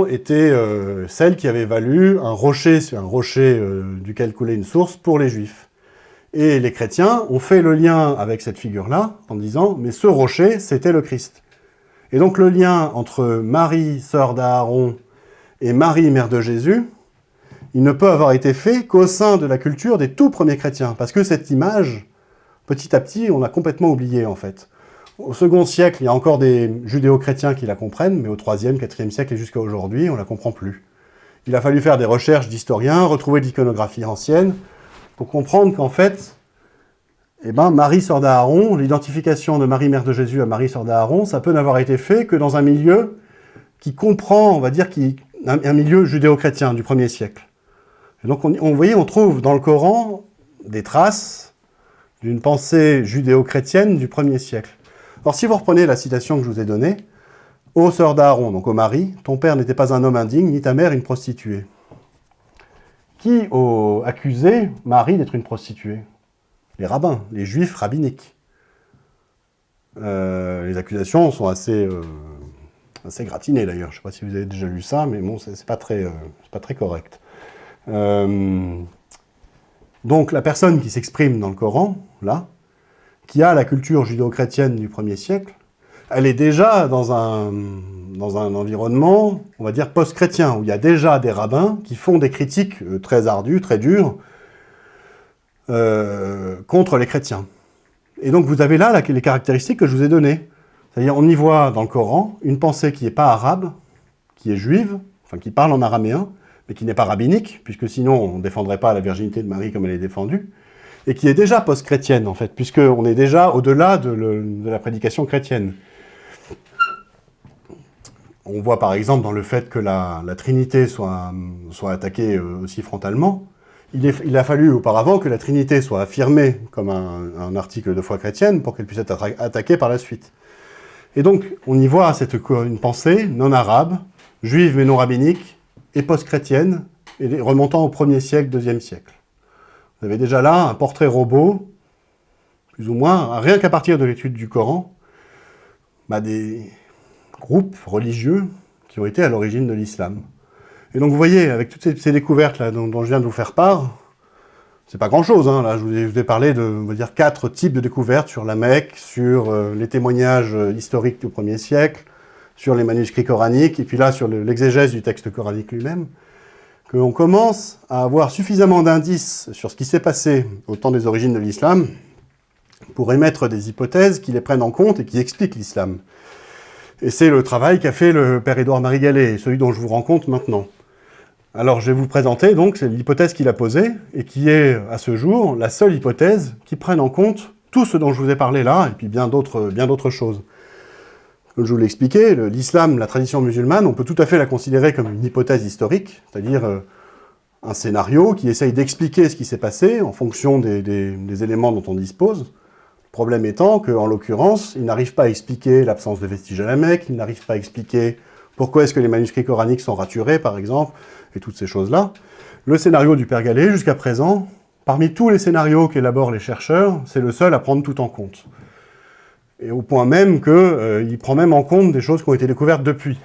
[SPEAKER 1] était celle qui avait valu un rocher duquel coulait une source pour les Juifs. Et les chrétiens ont fait le lien avec cette figure-là, en disant « mais ce rocher, c'était le Christ ». Et donc le lien entre Marie, sœur d'Aaron, et Marie, mère de Jésus, il ne peut avoir été fait qu'au sein de la culture des tout premiers chrétiens, parce que cette image, petit à petit, on l'a complètement oubliée en fait. Au 2e siècle, il y a encore des judéo-chrétiens qui la comprennent, mais au 3e, 4e siècle et jusqu'à aujourd'hui, on ne la comprend plus. Il a fallu faire des recherches d'historiens, retrouver de l'iconographie ancienne, pour comprendre qu'en fait, Marie, sœur d'Aaron, l'identification de Marie, mère de Jésus à Marie, sœur d'Aaron, ça peut n'avoir été fait que dans un milieu qui comprend, on va dire, un milieu judéo-chrétien du 1er siècle. Et donc, vous voyez, on trouve dans le Coran des traces d'une pensée judéo-chrétienne du 1er siècle. Alors, si vous reprenez la citation que je vous ai donnée, « Ô sœur d'Aaron, donc ô Marie, ton père n'était pas un homme indigne, ni ta mère une prostituée. » Qui accusait Marie d'être une prostituée? Les rabbins, les juifs rabbiniques. Les accusations sont assez gratinées d'ailleurs. Je ne sais pas si vous avez déjà lu ça, mais bon, c'est pas très correct. Donc la personne qui s'exprime dans le Coran, là, qui a la culture judéo-chrétienne du 1er siècle, elle est déjà dans un environnement, on va dire, post-chrétien, où il y a déjà des rabbins qui font des critiques très ardues, très dures, contre les chrétiens. Et donc vous avez là les caractéristiques que je vous ai données. C'est-à-dire, on y voit dans le Coran une pensée qui n'est pas arabe, qui est juive, enfin qui parle en araméen, mais qui n'est pas rabbinique, puisque sinon on ne défendrait pas la virginité de Marie comme elle est défendue, et qui est déjà post-chrétienne, en fait, puisqu'on est déjà au-delà de la prédication chrétienne. On voit par exemple dans le fait que la Trinité soit attaquée aussi frontalement. Il a fallu auparavant que la Trinité soit affirmée comme un article de foi chrétienne pour qu'elle puisse être attaquée par la suite. Et donc, on y voit une pensée non arabe, juive mais non rabbinique, et post-chrétienne, et remontant au 1er siècle, 2e siècle. Vous avez déjà là un portrait robot, plus ou moins, rien qu'à partir de l'étude du Coran, des groupes religieux qui ont été à l'origine de l'islam. Et donc vous voyez, avec toutes ces découvertes-là dont je viens de vous faire part, c'est pas grand-chose, hein, là je vous ai parlé de, on va dire, 4 types de découvertes sur la Mecque, sur les témoignages historiques du 1er siècle, sur les manuscrits coraniques, et puis là sur l'exégèse du texte coranique lui-même, qu'on commence à avoir suffisamment d'indices sur ce qui s'est passé au temps des origines de l'islam pour émettre des hypothèses qui les prennent en compte et qui expliquent l'islam. Et c'est le travail qu'a fait le père Édouard-Marie Gallet, celui dont je vous rends compte maintenant. Alors je vais vous présenter donc l'hypothèse qu'il a posée, et qui est, à ce jour, la seule hypothèse qui prenne en compte tout ce dont je vous ai parlé là, et puis bien d'autres choses. Comme je vous l'ai expliqué, l'islam, la tradition musulmane, on peut tout à fait la considérer comme une hypothèse historique, c'est-à-dire un scénario qui essaye d'expliquer ce qui s'est passé en fonction des éléments dont on dispose. Le problème étant qu'en l'occurrence, il n'arrive pas à expliquer l'absence de vestiges à la Mecque, il n'arrive pas à expliquer pourquoi est-ce que les manuscrits coraniques sont raturés, par exemple, et toutes ces choses-là. Le scénario du père Gallet, jusqu'à présent, parmi tous les scénarios qu'élaborent les chercheurs, c'est le seul à prendre tout en compte. Et au point même qu'il prend même en compte des choses qui ont été découvertes depuis.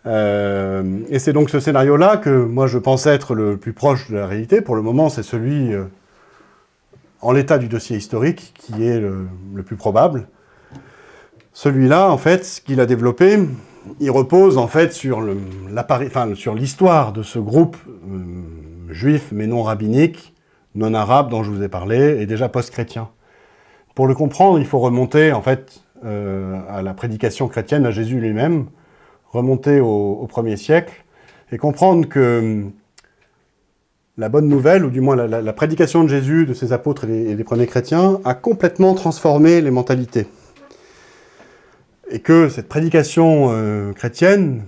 [SPEAKER 1] Et c'est donc ce scénario-là que moi je pense être le plus proche de la réalité. Pour le moment, c'est celui, en l'état du dossier historique, qui est le plus probable. Celui-là, en fait, ce qu'il a développé, il repose en fait sur l'histoire de ce groupe juif mais non rabbinique, non arabe dont je vous ai parlé, et déjà post-chrétien. Pour le comprendre, il faut remonter en fait à la prédication chrétienne, à Jésus lui-même, remonter au 1er siècle, et comprendre que la bonne nouvelle, ou du moins la prédication de Jésus, de ses apôtres et des premiers chrétiens, a complètement transformé les mentalités. Et que cette prédication chrétienne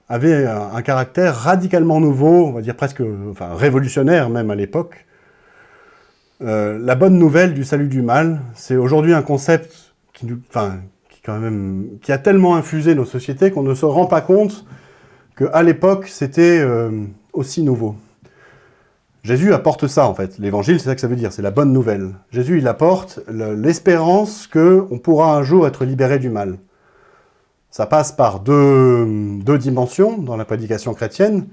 [SPEAKER 1] avait un caractère radicalement nouveau, on va dire presque révolutionnaire même à l'époque. La bonne nouvelle du salut du mal, c'est aujourd'hui un concept qui a tellement infusé nos sociétés qu'on ne se rend pas compte qu'à l'époque, c'était aussi nouveau. Jésus apporte ça, en fait. L'évangile, c'est ça que ça veut dire, c'est la bonne nouvelle. Jésus, il apporte l'espérance qu'on pourra un jour être libéré du mal. Ça passe par deux dimensions dans la prédication chrétienne.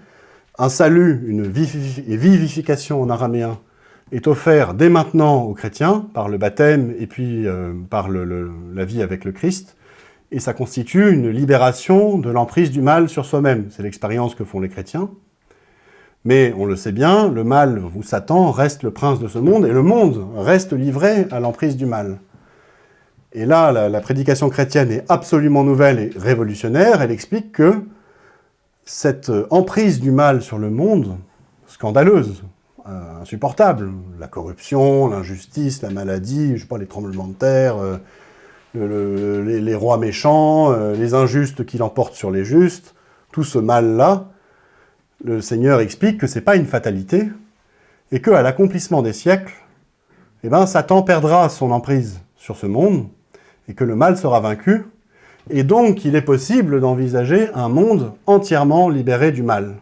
[SPEAKER 1] Un salut, une vivification en araméen, est offert dès maintenant aux chrétiens, par le baptême et puis par la vie avec le Christ. Et ça constitue une libération de l'emprise du mal sur soi-même. C'est l'expérience que font les chrétiens. Mais on le sait bien, le mal, ou Satan, reste le prince de ce monde, et le monde reste livré à l'emprise du mal. Et là, la prédication chrétienne est absolument nouvelle et révolutionnaire. Elle explique que cette emprise du mal sur le monde, scandaleuse, insupportable, la corruption, l'injustice, la maladie, je sais pas, les tremblements de terre, les rois méchants, les injustes qui l'emportent sur les justes, tout ce mal-là, le Seigneur explique que c'est pas une fatalité, et qu'à l'accomplissement des siècles, Satan perdra son emprise sur ce monde, et que le mal sera vaincu, et donc il est possible d'envisager un monde entièrement libéré du mal.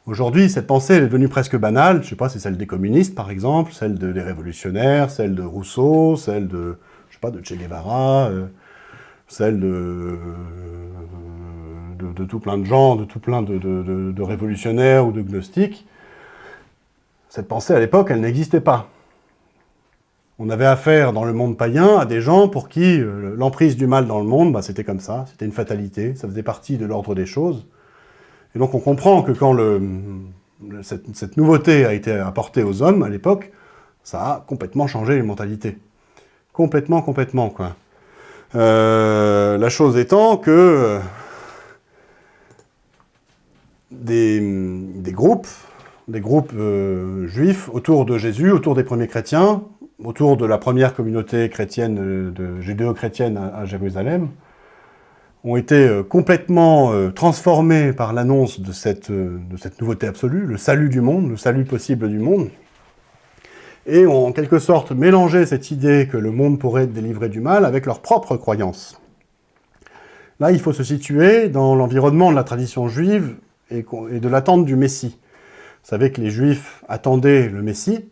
[SPEAKER 1] Aujourd'hui, cette pensée elle est devenue presque banale. Je ne sais pas, c'est celle des communistes, par exemple, celle des révolutionnaires, celle de Rousseau, celle de, je sais pas, de Che Guevara, celle de tout plein de gens, de tout plein de révolutionnaires ou de gnostiques. Cette pensée, à l'époque, elle n'existait pas. On avait affaire dans le monde païen à des gens pour qui l'emprise du mal dans le monde, bah, c'était comme ça, c'était une fatalité, ça faisait partie de l'ordre des choses. Et donc on comprend que quand cette nouveauté a été apportée aux hommes, à l'époque, ça a complètement changé les mentalités. Complètement, quoi. La chose étant que des groupes juifs autour de Jésus, autour des premiers chrétiens, autour de la première communauté chrétienne, judéo-chrétienne à Jérusalem, ont été complètement transformés par l'annonce de cette nouveauté absolue, le salut du monde, le salut possible du monde, et ont en quelque sorte mélangé cette idée que le monde pourrait être délivré du mal avec leurs propres croyances. Là, il faut se situer dans l'environnement de la tradition juive et de l'attente du Messie. Vous savez que les Juifs attendaient le Messie,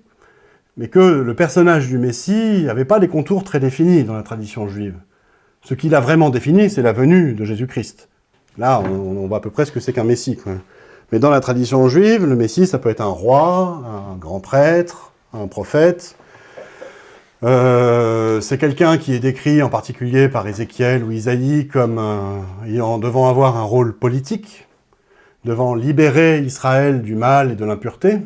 [SPEAKER 1] mais que le personnage du Messie n'avait pas des contours très définis dans la tradition juive. Ce qu'il a vraiment défini, c'est la venue de Jésus-Christ. Là, on voit à peu près ce que c'est qu'un Messie, quoi. Mais dans la tradition juive, le Messie, ça peut être un roi, un grand prêtre, un prophète. C'est quelqu'un qui est décrit en particulier par Ézéchiel ou Isaïe comme devant avoir un rôle politique, devant libérer Israël du mal et de l'impureté.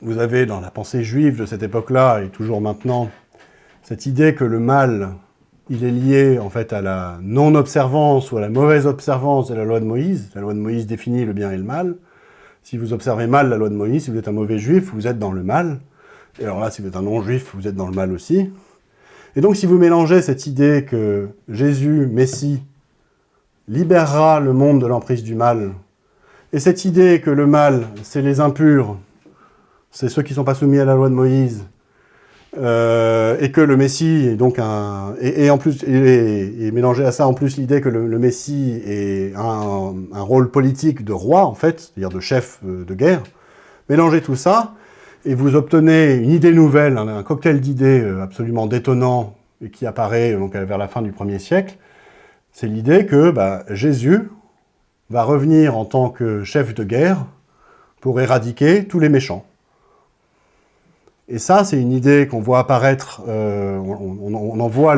[SPEAKER 1] Vous avez dans la pensée juive de cette époque-là, et toujours maintenant, cette idée que le mal, il est lié en fait à la non-observance ou à la mauvaise observance de la loi de Moïse. La loi de Moïse définit le bien et le mal. Si vous observez mal la loi de Moïse, si vous êtes un mauvais juif, vous êtes dans le mal. Et alors là, si vous êtes un non-juif, vous êtes dans le mal aussi. Et donc, si vous mélangez cette idée que Jésus, Messie, libérera le monde de l'emprise du mal, et cette idée que le mal, c'est les impurs, c'est ceux qui ne sont pas soumis à la loi de Moïse, et que le Messie est donc en plus, et mélanger à ça en plus l'idée que le Messie est un rôle politique de roi, en fait, c'est-à-dire de chef de guerre, mélangez tout ça, et vous obtenez une idée nouvelle, un cocktail d'idées absolument détonnant, et qui apparaît donc, vers la fin du 1er siècle, c'est l'idée que Jésus va revenir en tant que chef de guerre pour éradiquer tous les méchants. Et ça, c'est une idée qu'on voit apparaître, on en voit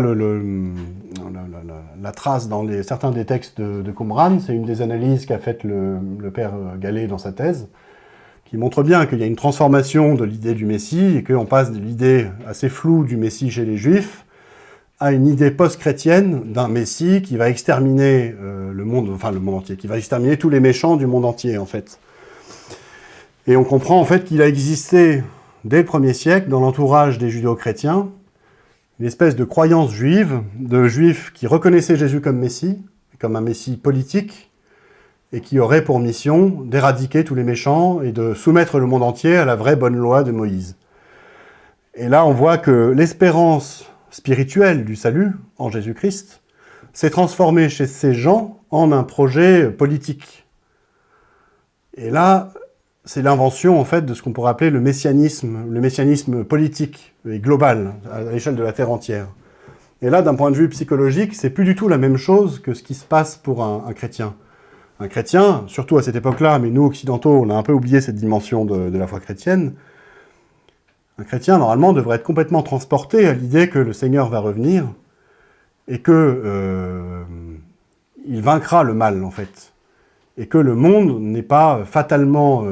[SPEAKER 1] la trace dans certains des textes de Qumran. C'est une des analyses qu'a faite le père Gallet dans sa thèse, qui montre bien qu'il y a une transformation de l'idée du Messie, et qu'on passe de l'idée assez floue du Messie chez les Juifs à une idée post-chrétienne d'un Messie qui va exterminer le monde entier, qui va exterminer tous les méchants du monde entier, en fait. Et on comprend, en fait, qu'il a existé dès le 1er siècle, dans l'entourage des judéo-chrétiens, une espèce de croyance juive, de juifs qui reconnaissaient Jésus comme Messie, comme un Messie politique, et qui aurait pour mission d'éradiquer tous les méchants et de soumettre le monde entier à la vraie bonne loi de Moïse. Et là, on voit que l'espérance spirituelle du salut en Jésus-Christ s'est transformée chez ces gens en un projet politique. Et là, c'est l'invention, en fait, de ce qu'on pourrait appeler le messianisme politique et global, à l'échelle de la Terre entière. Et là, d'un point de vue psychologique, c'est plus du tout la même chose que ce qui se passe pour un chrétien. Un chrétien, surtout à cette époque-là, mais nous, occidentaux, on a un peu oublié cette dimension de la foi chrétienne. Un chrétien, normalement, devrait être complètement transporté à l'idée que le Seigneur va revenir et que il vaincra le mal, en fait. Et que le monde n'est pas fatalement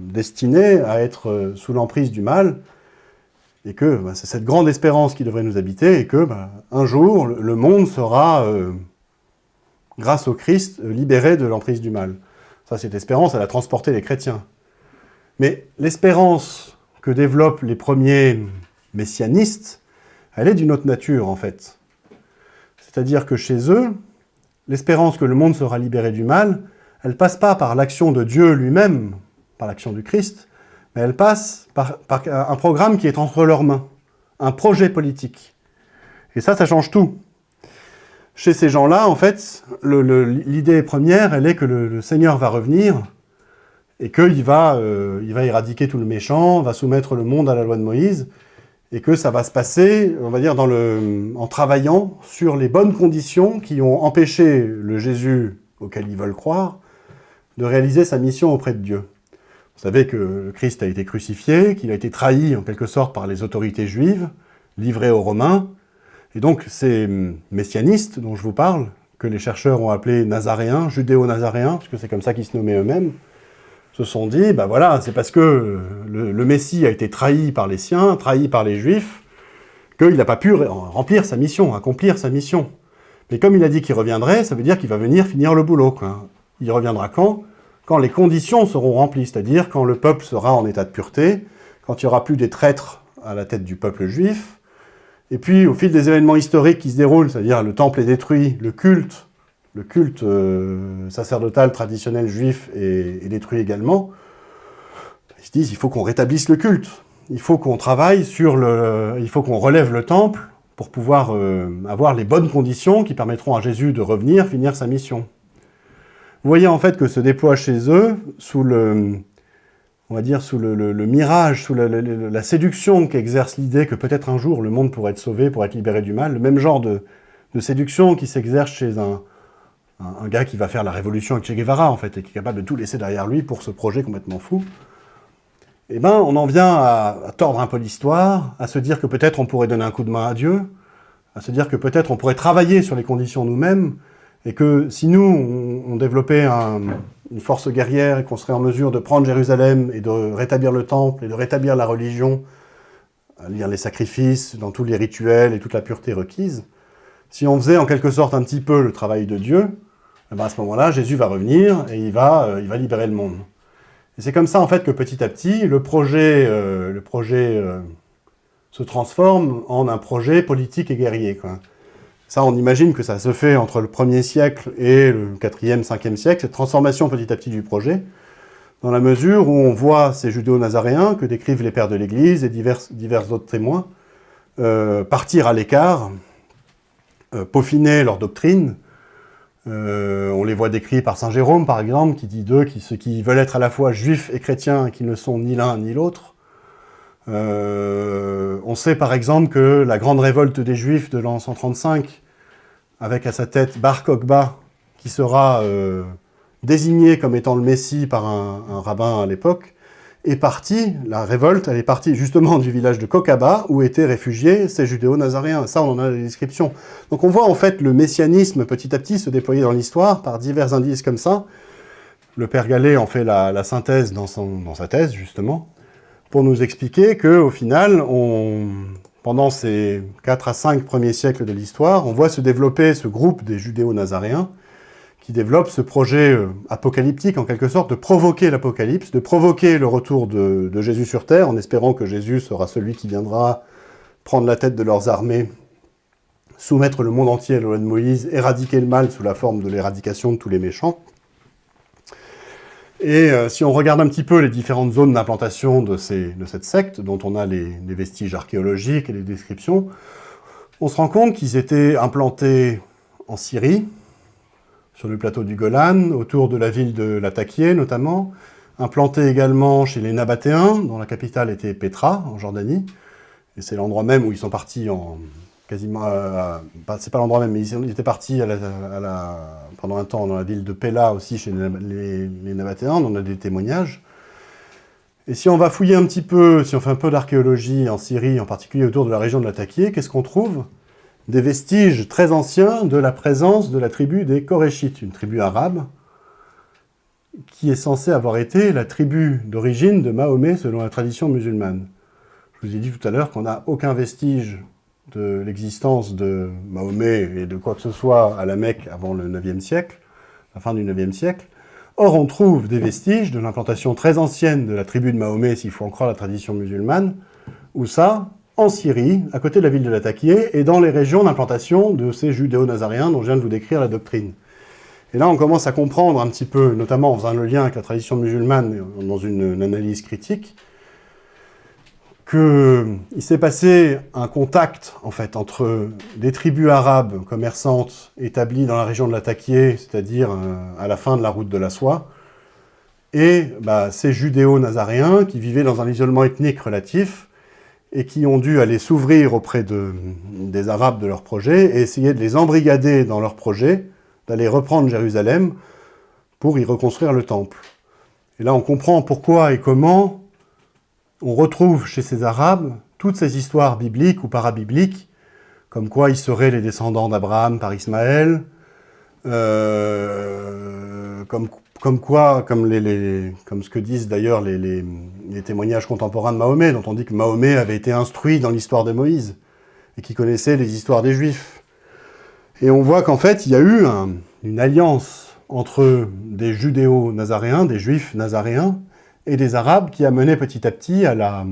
[SPEAKER 1] destiné à être sous l'emprise du mal, et que c'est cette grande espérance qui devrait nous habiter, et que un jour, le monde sera, grâce au Christ, libéré de l'emprise du mal. Ça, cette espérance, elle a transporté les chrétiens. Mais l'espérance que développent les premiers messianistes, elle est d'une autre nature, en fait. C'est-à-dire que chez eux, l'espérance que le monde sera libéré du mal, elle ne passe pas par l'action de Dieu lui-même, par l'action du Christ, mais elle passe par un programme qui est entre leurs mains, un projet politique. Et ça change tout. Chez ces gens-là, en fait, l'idée première, elle est que le Seigneur va revenir et qu'il va éradiquer tout le méchant, va soumettre le monde à la loi de Moïse, et que ça va se passer, on va dire, en travaillant sur les bonnes conditions qui ont empêché le Jésus auquel ils veulent croire de réaliser sa mission auprès de Dieu. Vous savez que le Christ a été crucifié, qu'il a été trahi en quelque sorte par les autorités juives, livré aux Romains, et donc ces messianistes dont je vous parle, que les chercheurs ont appelés nazaréens, judéo-nazaréens, parce que c'est comme ça qu'ils se nommaient eux-mêmes, se sont dit, ben voilà, c'est parce que le Messie a été trahi par les siens, trahi par les Juifs, qu'il n'a pas pu remplir sa mission, accomplir sa mission. Mais comme il a dit qu'il reviendrait, ça veut dire qu'il va venir finir le boulot, quoi. Il reviendra quand? Quand les conditions seront remplies, c'est-à-dire quand le peuple sera en état de pureté, quand il n'y aura plus des traîtres à la tête du peuple juif, et puis au fil des événements historiques qui se déroulent, c'est-à-dire le temple est détruit, le culte sacerdotal traditionnel juif est détruit également, ils se disent il faut qu'on rétablisse le culte, il faut qu'on travaille il faut qu'on relève le temple pour pouvoir avoir les bonnes conditions qui permettront à Jésus de revenir, finir sa mission. Vous voyez en fait que se déploie chez eux, sous le mirage, sous la séduction qu'exerce l'idée que peut-être un jour le monde pourrait être sauvé, pourrait être libéré du mal, le même genre de séduction qui s'exerce chez un gars qui va faire la révolution avec Che Guevara, en fait, et qui est capable de tout laisser derrière lui pour ce projet complètement fou. Eh ben, on en vient à tordre un peu l'histoire, à se dire que peut-être on pourrait donner un coup de main à Dieu, à se dire que peut-être on pourrait travailler sur les conditions nous-mêmes, et que si nous, on développait une force guerrière et qu'on serait en mesure de prendre Jérusalem et de rétablir le temple et de rétablir la religion, à lire les sacrifices, dans tous les rituels et toute la pureté requise, si on faisait en quelque sorte un petit peu le travail de Dieu, eh ben à ce moment-là, Jésus va revenir et il va libérer le monde. Et c'est comme ça en fait que petit à petit, le projet se transforme en un projet politique et guerrier, quoi. Ça, on imagine que ça se fait entre le 1er siècle et le 4e, 5e siècle, cette transformation petit à petit du projet, dans la mesure où on voit ces judéo-nazaréens que décrivent les pères de l'Église et divers autres témoins, partir à l'écart, peaufiner leur doctrine. On les voit décrits par saint Jérôme, par exemple, qui dit d'eux qui veulent être à la fois juifs et chrétiens, qui ne sont ni l'un ni l'autre. On sait par exemple que la grande révolte des Juifs de l'an 135, avec à sa tête Bar Kokhba, qui sera désigné comme étant le Messie par un rabbin à l'époque, est partie, la révolte, elle est partie justement du village de Kokhaba, où étaient réfugiés ces judéo-nazaréens. Ça, on en a les descriptions. Donc on voit en fait le messianisme petit à petit se déployer dans l'histoire par divers indices comme ça. Le père Gallet en fait la synthèse dans sa thèse, justement, pour nous expliquer qu'au final, pendant ces 4 à 5 premiers siècles de l'histoire, on voit se développer ce groupe des judéo-nazaréens qui développe ce projet apocalyptique, en quelque sorte, de provoquer l'apocalypse, de provoquer le retour de Jésus sur terre, en espérant que Jésus sera celui qui viendra prendre la tête de leurs armées, soumettre le monde entier à la loi de Moïse, éradiquer le mal sous la forme de l'éradication de tous les méchants. Et si on regarde un petit peu les différentes zones d'implantation de cette secte, dont on a les vestiges archéologiques et les descriptions, on se rend compte qu'ils étaient implantés en Syrie, sur le plateau du Golan, autour de la ville de Latakia notamment, implantés également chez les Nabatéens, dont la capitale était Pétra, en Jordanie, et c'est l'endroit même où ils sont partis c'est pas l'endroit même, mais ils étaient partis pendant un temps dans la ville de Pella aussi, chez les Nabatéens, on a des témoignages. Et si on va fouiller un petit peu, si on fait un peu d'archéologie en Syrie, en particulier autour de la région de Latakia, qu'est-ce qu'on trouve? Des vestiges très anciens de la présence de la tribu des Koréchites, une tribu arabe, qui est censée avoir été la tribu d'origine de Mahomet selon la tradition musulmane. Je vous ai dit tout à l'heure qu'on n'a aucun vestige de l'existence de Mahomet et de quoi que ce soit à la Mecque avant le 9e siècle, la fin du 9e siècle. Or, on trouve des vestiges de l'implantation très ancienne de la tribu de Mahomet, s'il faut en croire la tradition musulmane, où ça, en Syrie, à côté de la ville de Latakia, et dans les régions d'implantation de ces judéo-nazaréens dont je viens de vous décrire la doctrine. Et là, on commence à comprendre un petit peu, notamment en faisant le lien avec la tradition musulmane dans une analyse critique, qu'il s'est passé un contact, en fait, entre des tribus arabes commerçantes établies dans la région de Latakia, c'est-à-dire à la fin de la route de la soie, et ces judéo-nazaréens qui vivaient dans un isolement ethnique relatif et qui ont dû aller s'ouvrir auprès des Arabes de leur projet et essayer de les embrigader dans leur projet, d'aller reprendre Jérusalem pour y reconstruire le temple. Et là, on comprend pourquoi et comment on retrouve chez ces Arabes toutes ces histoires bibliques ou parabibliques, comme quoi ils seraient les descendants d'Abraham par Ismaël, comme ce que disent d'ailleurs les témoignages contemporains de Mahomet, dont on dit que Mahomet avait été instruit dans l'histoire de Moïse, et qui connaissait les histoires des Juifs. Et on voit qu'en fait, il y a eu une alliance entre des judéo-nazaréens, des Juifs nazaréens, et des Arabes qui a mené petit à petit à la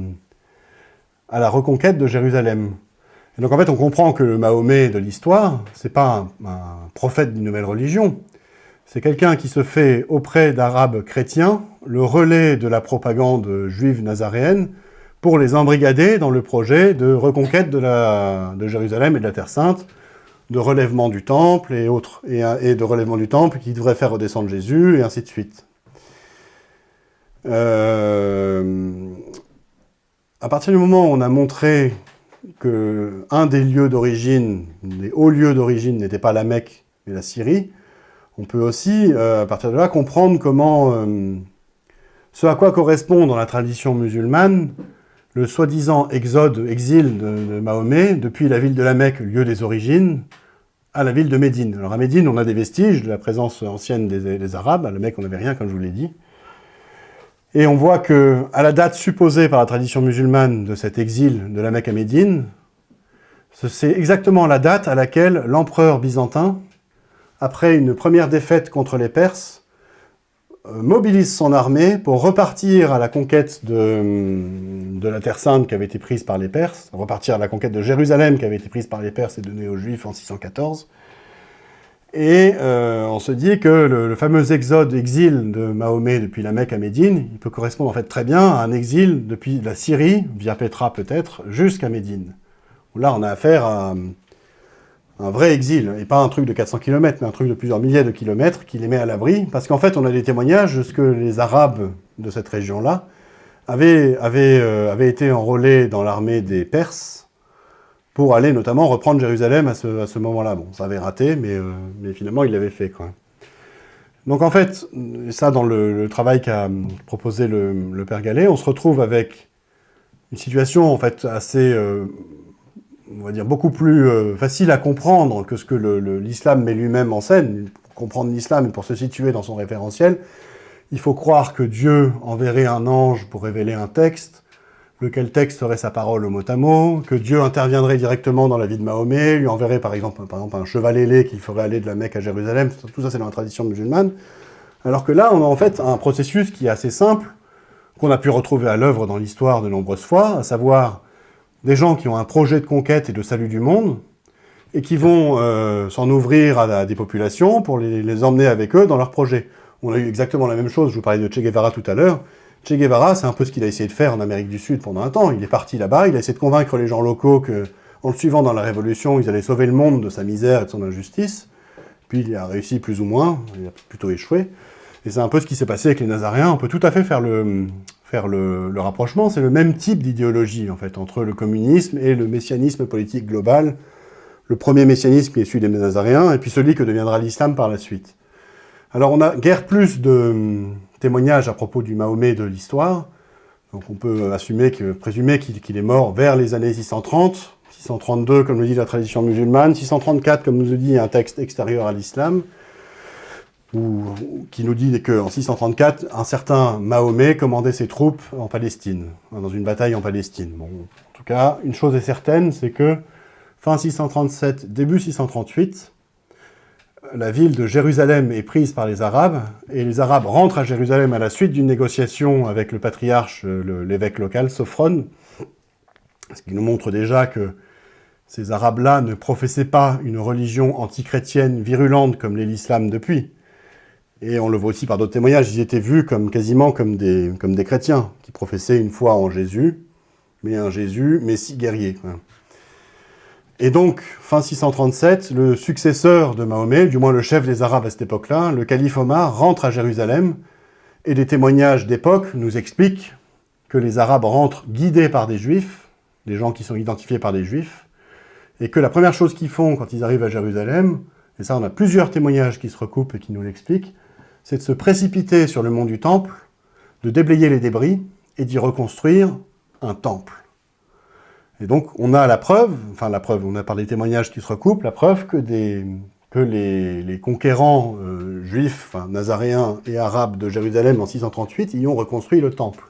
[SPEAKER 1] reconquête de Jérusalem. Et donc en fait, on comprend que le Mahomet de l'histoire, c'est pas un prophète d'une nouvelle religion, c'est quelqu'un qui se fait auprès d'Arabes chrétiens le relais de la propagande juive nazaréenne pour les embrigader dans le projet de reconquête de Jérusalem et de la Terre Sainte, de relèvement du temple et autres, et de relèvement du temple qui devrait faire redescendre Jésus, et ainsi de suite. À partir du moment où on a montré qu'un des lieux d'origine, des hauts lieux d'origine n'était pas la Mecque, mais la Syrie, on peut aussi, à partir de là, comprendre comment ce à quoi correspond dans la tradition musulmane le soi-disant exil de Mahomet depuis la ville de la Mecque, lieu des origines, à la ville de Médine. Alors à Médine, on a des vestiges de la présence ancienne des Arabes, à la Mecque, on n'avait rien, comme je vous l'ai dit. Et on voit que, à la date supposée par la tradition musulmane de cet exil de la Mecque à Médine, c'est exactement la date à laquelle l'empereur byzantin, après une première défaite contre les Perses, mobilise son armée pour repartir à la conquête de la Terre Sainte qui avait été prise par les Perses, repartir à la conquête de Jérusalem qui avait été prise par les Perses et donnée aux Juifs en 614. Et on se dit que le fameux exil de Mahomet depuis la Mecque à Médine, il peut correspondre en fait très bien à un exil depuis la Syrie, via Pétra peut-être, jusqu'à Médine. Là, on a affaire à un vrai exil, et pas un truc de 400 km, mais un truc de plusieurs milliers de kilomètres qui les met à l'abri, parce qu'en fait, on a des témoignages de ce que les Arabes de cette région-là avaient été enrôlés dans l'armée des Perses, pour aller notamment reprendre Jérusalem à ce moment-là. Bon, ça avait raté, mais finalement, il l'avait fait, quoi. Donc en fait, ça, dans le travail qu'a proposé le Père Gallet, on se retrouve avec une situation, en fait, assez, on va dire, beaucoup plus facile à comprendre que ce que l'islam met lui-même en scène. Pour comprendre l'islam et pour se situer dans son référentiel, il faut croire que Dieu enverrait un ange pour révéler un texte, lequel texte serait sa parole au mot à mot, que Dieu interviendrait directement dans la vie de Mahomet, lui enverrait par exemple un cheval ailé qui ferait aller de la Mecque à Jérusalem, tout ça c'est dans la tradition musulmane, alors que là on a en fait un processus qui est assez simple, qu'on a pu retrouver à l'œuvre dans l'histoire de nombreuses fois, à savoir des gens qui ont un projet de conquête et de salut du monde, et qui vont s'en ouvrir à des populations pour les emmener avec eux dans leur projet. On a eu exactement la même chose, je vous parlais de Che Guevara tout à l'heure. Che Guevara, c'est un peu ce qu'il a essayé de faire en Amérique du Sud pendant un temps. Il est parti là-bas, il a essayé de convaincre les gens locaux qu'en le suivant dans la Révolution, ils allaient sauver le monde de sa misère et de son injustice. Puis il a réussi plus ou moins, il a plutôt échoué. Et c'est un peu ce qui s'est passé avec les Nazaréens. On peut tout à fait faire le rapprochement. C'est le même type d'idéologie, en fait, entre le communisme et le messianisme politique global. Le premier messianisme qui est celui des Nazaréens, et puis celui que deviendra l'islam par la suite. Alors on a guère plus de témoignages à propos du Mahomet de l'histoire, donc on peut présumer qu'il est mort vers les années 630, 632 comme le dit la tradition musulmane, 634 comme nous le dit un texte extérieur à l'islam, qui nous dit qu'en 634, un certain Mahomet commandait ses troupes en Palestine, dans une bataille en Palestine. Bon, en tout cas, une chose est certaine, c'est que fin 637, début 638, la ville de Jérusalem est prise par les Arabes, et les Arabes rentrent à Jérusalem à la suite d'une négociation avec le patriarche, l'évêque local, Sophrone, ce qui nous montre déjà que ces Arabes-là ne professaient pas une religion antichrétienne virulente comme l'est l'islam depuis. Et on le voit aussi par d'autres témoignages, ils étaient vus quasiment comme des chrétiens, qui professaient une foi en Jésus, mais un Jésus, Messie guerrier. Et donc, fin 637, le successeur de Mahomet, du moins le chef des Arabes à cette époque-là, le calife Omar, rentre à Jérusalem, et des témoignages d'époque nous expliquent que les Arabes rentrent guidés par des Juifs, des gens qui sont identifiés par des Juifs, et que la première chose qu'ils font quand ils arrivent à Jérusalem, et ça on a plusieurs témoignages qui se recoupent et qui nous l'expliquent, c'est de se précipiter sur le mont du Temple, de déblayer les débris et d'y reconstruire un temple. Et donc on a la preuve, on a par les témoignages qui se recoupent, la preuve que les conquérants juifs, nazaréens et arabes de Jérusalem en 638 y ont reconstruit le temple.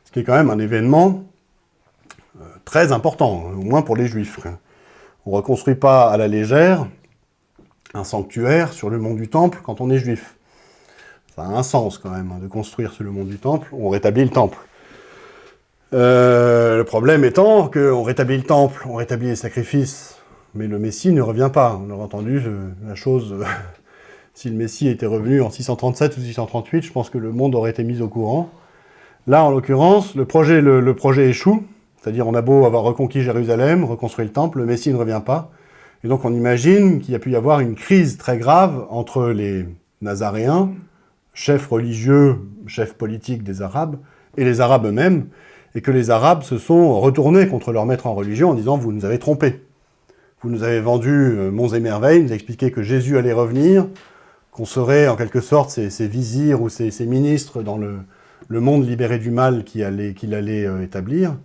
[SPEAKER 1] Ce qui est quand même un événement très important, au moins pour les juifs. On ne reconstruit pas à la légère un sanctuaire sur le mont du Temple quand on est juif. Ça a un sens quand même, de construire sur le mont du Temple, on rétablit le temple. Le problème étant qu'on rétablit le temple, on rétablit les sacrifices, mais le Messie ne revient pas. On a entendu la chose, si le Messie était revenu en 637 ou 638, je pense que le monde aurait été mis au courant. Là, en l'occurrence, le projet échoue, c'est-à-dire on a beau avoir reconquis Jérusalem, reconstruit le temple, le Messie ne revient pas. Et donc on imagine qu'il y a pu y avoir une crise très grave entre les Nazaréens, chefs religieux, chefs politiques des Arabes, et les Arabes eux-mêmes, et que les Arabes se sont retournés contre leur maître en religion en disant « vous nous avez trompés, vous nous avez vendu monts et merveilles, vous avez expliqué que Jésus allait revenir, qu'on serait en quelque sorte ses vizirs ou ses ministres dans le monde libéré du mal qu'il allait établir.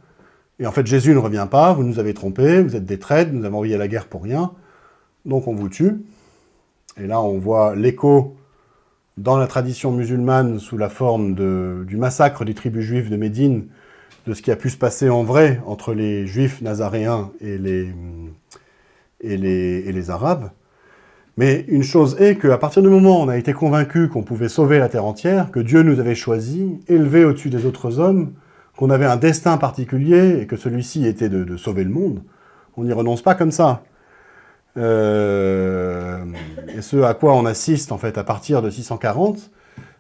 [SPEAKER 1] Et en fait, Jésus ne revient pas, vous nous avez trompés, vous êtes des traîtres, nous avons envoyé à la guerre pour rien, donc on vous tue. » Et là, on voit l'écho dans la tradition musulmane sous la forme du massacre des tribus juives de Médine, de ce qui a pu se passer en vrai entre les juifs nazaréens et les arabes. Mais une chose est qu'à partir du moment où on a été convaincu qu'on pouvait sauver la terre entière, que Dieu nous avait choisis, élevés au-dessus des autres hommes, qu'on avait un destin particulier et que celui-ci était de sauver le monde, on n'y renonce pas comme ça. Et ce à quoi on assiste en fait à partir de 640,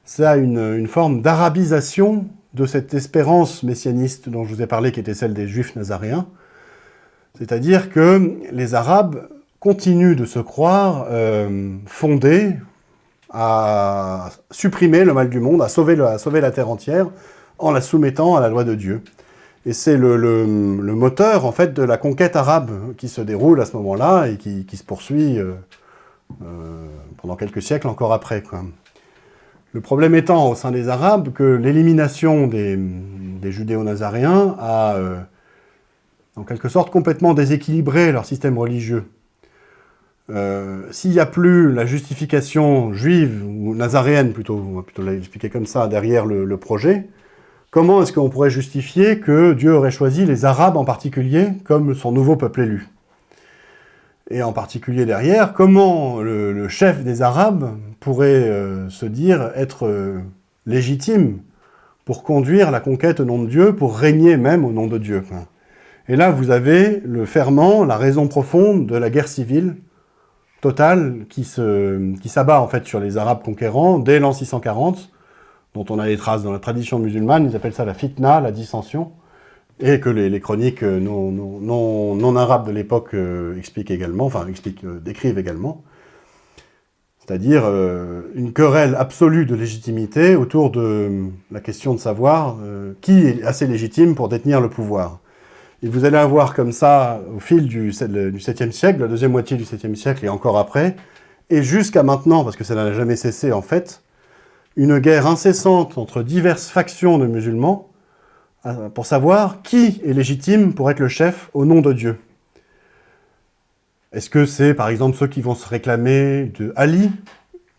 [SPEAKER 1] c'est à une forme d'arabisation de cette espérance messianiste dont je vous ai parlé, qui était celle des Juifs nazaréens. C'est-à-dire que les Arabes continuent de se croire fondés à supprimer le mal du monde, à sauver la terre entière, en la soumettant à la loi de Dieu. Et c'est le moteur, en fait, de la conquête arabe qui se déroule à ce moment-là et qui se poursuit pendant quelques siècles encore après, quoi. Le problème étant, au sein des Arabes, que l'élimination des judéo-nazaréens a, en quelque sorte, complètement déséquilibré leur système religieux. S'il n'y a plus la justification juive, ou nazaréenne plutôt, on va plutôt l'expliquer comme ça, derrière le projet, comment est-ce qu'on pourrait justifier que Dieu aurait choisi les Arabes en particulier comme son nouveau peuple élu? Et en particulier derrière, comment le chef des Arabes pourrait se dire être légitime pour conduire la conquête au nom de Dieu, pour régner même au nom de Dieu? Et là, vous avez le ferment, la raison profonde de la guerre civile totale qui s'abat en fait sur les Arabes conquérants dès l'an 640, dont on a les traces dans la tradition musulmane, ils appellent ça la fitna, la dissension, et que les chroniques non arabes de l'époque décrivent également. C'est-à-dire une querelle absolue de légitimité autour de la question de savoir qui est assez légitime pour détenir le pouvoir. Et vous allez avoir comme ça, au fil du 7e siècle, la deuxième moitié du 7e siècle et encore après, et jusqu'à maintenant, parce que ça n'a jamais cessé en fait, une guerre incessante entre diverses factions de musulmans pour savoir qui est légitime pour être le chef au nom de Dieu. Est-ce que c'est, par exemple, ceux qui vont se réclamer de Ali,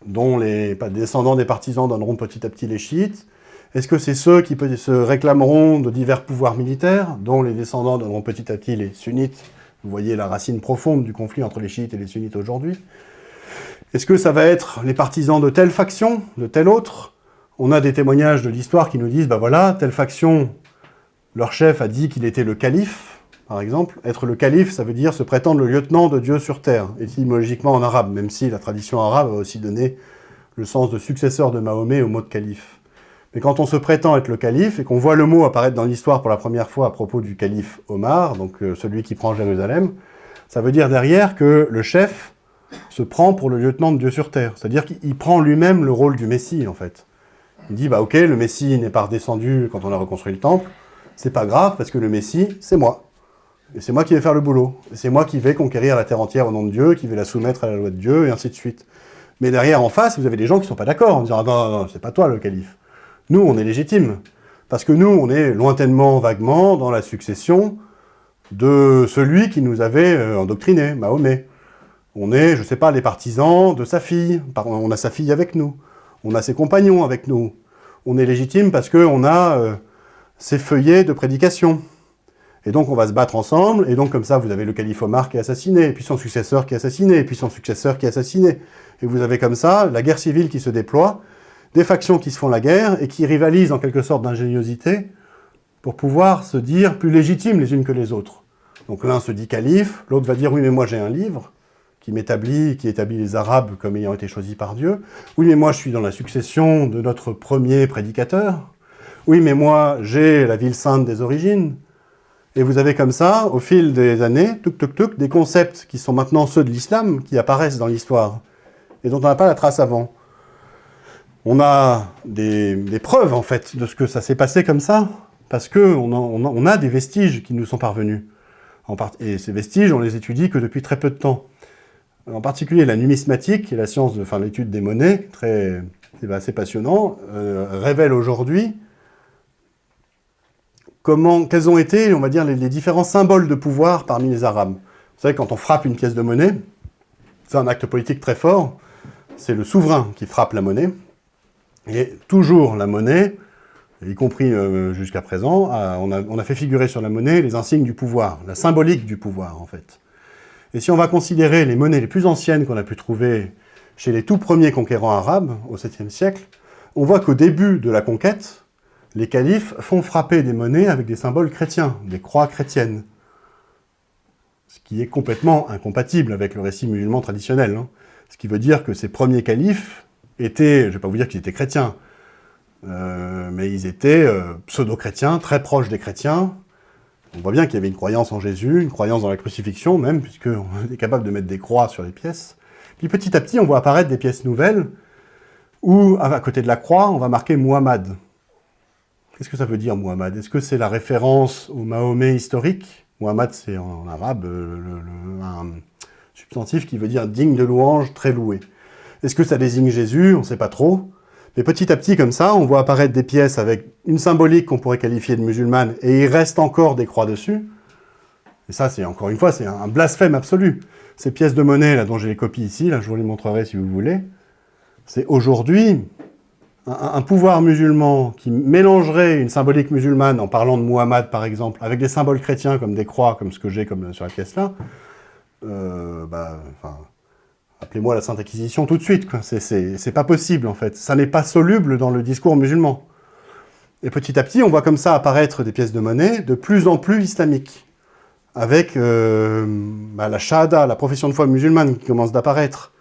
[SPEAKER 1] dont les descendants des partisans donneront petit à petit les chiites? Est-ce que c'est ceux qui se réclameront de divers pouvoirs militaires, dont les descendants donneront petit à petit les sunnites? Vous voyez la racine profonde du conflit entre les chiites et les sunnites aujourd'hui. Est-ce que ça va être les partisans de telle faction, de telle autre? On a des témoignages de l'histoire qui nous disent, ben voilà, telle faction, leur chef a dit qu'il était le calife, par exemple. Être le calife, ça veut dire se prétendre le lieutenant de Dieu sur terre, étymologiquement en arabe, même si la tradition arabe a aussi donné le sens de successeur de Mahomet au mot de calife. Mais quand on se prétend être le calife et qu'on voit le mot apparaître dans l'histoire pour la première fois à propos du calife Omar, donc celui qui prend Jérusalem, ça veut dire derrière que le chef se prend pour le lieutenant de Dieu sur terre. C'est-à-dire qu'il prend lui-même le rôle du Messie, en fait. Il dit, bah ok, le Messie n'est pas redescendu quand on a reconstruit le temple, c'est pas grave, parce que le Messie, c'est moi. Et c'est moi qui vais faire le boulot. Et c'est moi qui vais conquérir la terre entière au nom de Dieu, qui vais la soumettre à la loi de Dieu, et ainsi de suite. Mais derrière, en face, vous avez des gens qui sont pas d'accord, en disant, ah non, non, c'est pas toi le calife. Nous, on est légitime. Parce que nous, on est lointainement, vaguement, dans la succession de celui qui nous avait endoctriné, Mahomet. On est, je sais pas, les partisans de sa fille. On a sa fille avec nous. On a ses compagnons avec nous. On est légitime parce qu'on a ses feuillets de prédication. Et donc on va se battre ensemble, et donc comme ça vous avez le calife Omar qui est assassiné, et puis son successeur qui est assassiné, et puis son successeur qui est assassiné. Et vous avez comme ça la guerre civile qui se déploie, des factions qui se font la guerre, et qui rivalisent en quelque sorte d'ingéniosité, pour pouvoir se dire plus légitimes les unes que les autres. Donc l'un se dit calife, l'autre va dire oui mais moi j'ai un livre, qui établit les Arabes comme ayant été choisis par Dieu. Oui, mais moi, je suis dans la succession de notre premier prédicateur. Oui, mais moi, j'ai la ville sainte des origines. Et vous avez comme ça, au fil des années, des concepts qui sont maintenant ceux de l'islam, qui apparaissent dans l'histoire, et dont on n'a pas la trace avant. On a des preuves, en fait, de ce que ça s'est passé comme ça, parce qu'on a des vestiges qui nous sont parvenus. Et ces vestiges, on les étudie que depuis très peu de temps. En particulier, la numismatique, qui est la science de l'étude des monnaies, c'est assez passionnant, révèle aujourd'hui quels ont été, on va dire, les différents symboles de pouvoir parmi les Arabes. Vous savez, quand on frappe une pièce de monnaie, c'est un acte politique très fort, c'est le souverain qui frappe la monnaie, et toujours la monnaie, y compris jusqu'à présent, on a fait figurer sur la monnaie les insignes du pouvoir, la symbolique du pouvoir, en fait. Et si on va considérer les monnaies les plus anciennes qu'on a pu trouver chez les tout premiers conquérants arabes, au 7e siècle, on voit qu'au début de la conquête, les califes font frapper des monnaies avec des symboles chrétiens, des croix chrétiennes. Ce qui est complètement incompatible avec le récit musulman traditionnel. Hein. Ce qui veut dire que ces premiers califes étaient, je ne vais pas vous dire qu'ils étaient chrétiens, mais ils étaient pseudo-chrétiens, très proches des chrétiens. On voit bien qu'il y avait une croyance en Jésus, une croyance dans la crucifixion même, puisqu'on est capable de mettre des croix sur les pièces. Puis petit à petit, on voit apparaître des pièces nouvelles, où, à côté de la croix, on va marquer Muhammad. Qu'est-ce que ça veut dire, Muhammad? Est-ce que c'est la référence au Mahomet historique? Muhammad, c'est en arabe un substantif qui veut dire digne de louange, très loué. Est-ce que ça désigne Jésus? On ne sait pas trop. Mais petit à petit, comme ça, on voit apparaître des pièces avec une symbolique qu'on pourrait qualifier de musulmane, et il reste encore des croix dessus. Et ça, c'est encore une fois, c'est un blasphème absolu. Ces pièces de monnaie, là, dont j'ai les copies ici, là, je vous les montrerai si vous voulez, c'est aujourd'hui un pouvoir musulman qui mélangerait une symbolique musulmane en parlant de Muhammad, par exemple, avec des symboles chrétiens comme des croix, comme ce que j'ai comme sur la pièce là. Appelez-moi la Sainte Inquisition tout de suite, quoi. C'est pas possible, en fait. Ça n'est pas soluble dans le discours musulman. Et petit à petit, on voit comme ça apparaître des pièces de monnaie de plus en plus islamiques, avec la shahada, la profession de foi musulmane qui commence d'apparaître.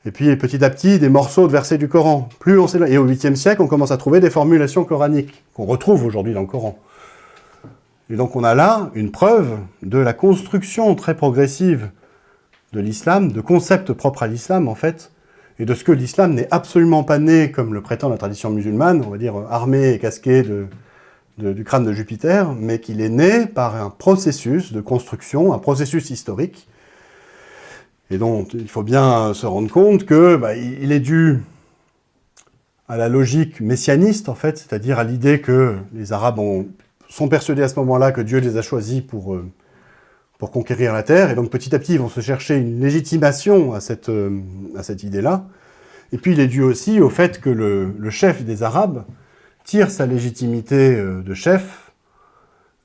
[SPEAKER 1] Et puis, petit à petit, des morceaux de versets du Coran. Et au 8e siècle, on commence à trouver des formulations coraniques, qu'on retrouve aujourd'hui dans le Coran. Et donc, on a là une preuve de la construction très progressive de l'islam, de concepts propres à l'islam, en fait, et de ce que l'islam n'est absolument pas né, comme le prétend la tradition musulmane, on va dire armé et casqué du crâne de Jupiter, mais qu'il est né par un processus de construction, un processus historique, et dont il faut bien se rendre compte que il est dû à la logique messianiste, en fait, c'est-à-dire à l'idée que les Arabes sont persuadés à ce moment-là que Dieu les a choisis pour conquérir la terre, et donc petit à petit, ils vont se chercher une légitimation à cette idée-là. Et puis il est dû aussi au fait que le chef des Arabes tire sa légitimité de chef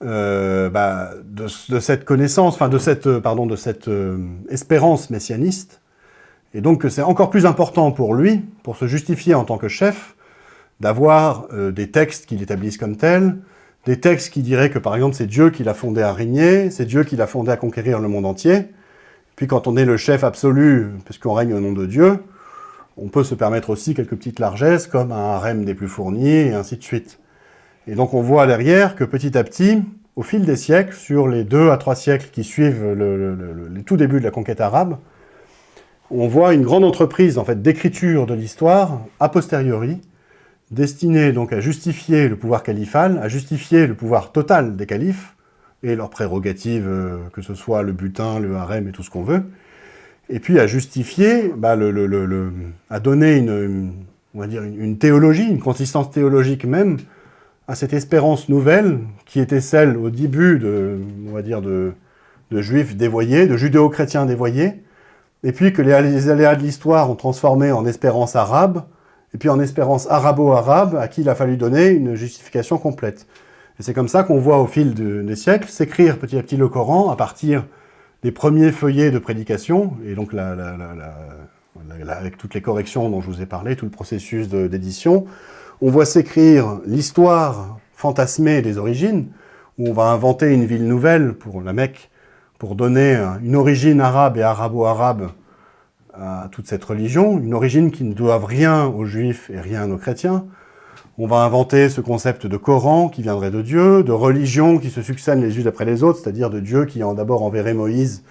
[SPEAKER 1] de cette connaissance, de cette espérance messianiste, et donc que c'est encore plus important pour lui, pour se justifier en tant que chef, d'avoir des textes qu'il établisse comme tels, des textes qui diraient que, par exemple, c'est Dieu qui l'a fondé à régner, c'est Dieu qui l'a fondé à conquérir le monde entier. Puis quand on est le chef absolu, puisqu'on règne au nom de Dieu, On peut se permettre aussi quelques petites largesses, comme un harem des plus fournis, et ainsi de suite. Et donc on voit derrière que petit à petit, au fil des siècles, sur les 2 à 3 siècles qui suivent le tout début de la conquête arabe, on voit une grande entreprise en fait, d'écriture de l'histoire, a posteriori, destinée donc à justifier le pouvoir califal, à justifier le pouvoir total des califes, et leurs prérogatives, que ce soit le butin, le harem et tout ce qu'on veut, et puis à justifier, à donner on va dire une théologie, une consistance théologique même, à cette espérance nouvelle qui était celle au début on va dire de juifs dévoyés, de judéo-chrétiens dévoyés, et puis que les aléas de l'histoire ont transformé en espérance arabe, et puis en espérance arabo-arabe, à qui il a fallu donner une justification complète. Et c'est comme ça qu'on voit au fil des siècles s'écrire petit à petit le Coran à partir des premiers feuillets de prédication, et donc avec toutes les corrections dont je vous ai parlé, tout le processus d'édition, on voit s'écrire l'histoire fantasmée des origines, où on va inventer une ville nouvelle pour la Mecque, pour donner une origine arabe et arabo-arabe à toute cette religion, une origine qui ne doive rien aux juifs et rien aux chrétiens. On va inventer ce concept de Coran qui viendrait de Dieu, de religions qui se succèdent les unes après les autres, c'est-à-dire de Dieu qui d'abord enverrait Moïse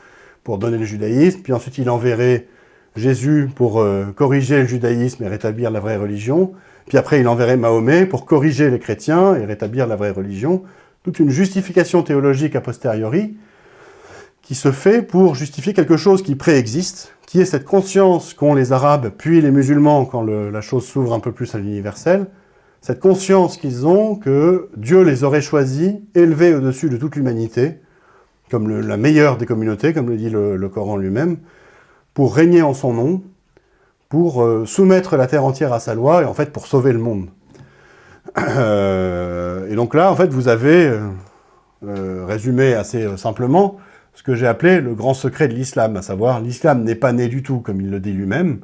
[SPEAKER 1] pour donner le judaïsme, puis ensuite il enverrait Jésus pour corriger le judaïsme et rétablir la vraie religion, puis après il enverrait Mahomet pour corriger les chrétiens et rétablir la vraie religion. Toute une justification théologique a posteriori qui se fait pour justifier quelque chose qui préexiste, qui est cette conscience qu'ont les Arabes puis les musulmans quand la chose s'ouvre un peu plus à l'universel, cette conscience qu'ils ont que Dieu les aurait choisis, élevés au-dessus de toute l'humanité, comme la meilleure des communautés, comme le dit le Coran lui-même, pour régner en son nom, pour soumettre la terre entière à sa loi, et en fait pour sauver le monde. Et donc là, en fait, vous avez résumé assez simplement ce que j'ai appelé le grand secret de l'islam, à savoir l'islam n'est pas né du tout, comme il le dit lui-même,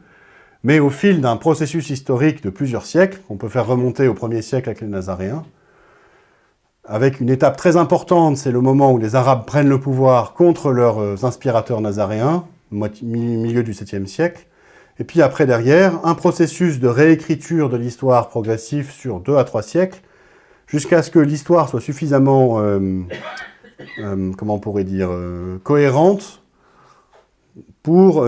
[SPEAKER 1] mais au fil d'un processus historique de plusieurs siècles, qu'on peut faire remonter au 1er siècle avec les Nazaréens, avec une étape très importante, c'est le moment où les Arabes prennent le pouvoir contre leurs inspirateurs nazaréens, milieu du 7e siècle, et puis après derrière, un processus de réécriture de l'histoire progressif sur 2 à 3 siècles, jusqu'à ce que l'histoire soit suffisamment, comment on pourrait dire, cohérente pour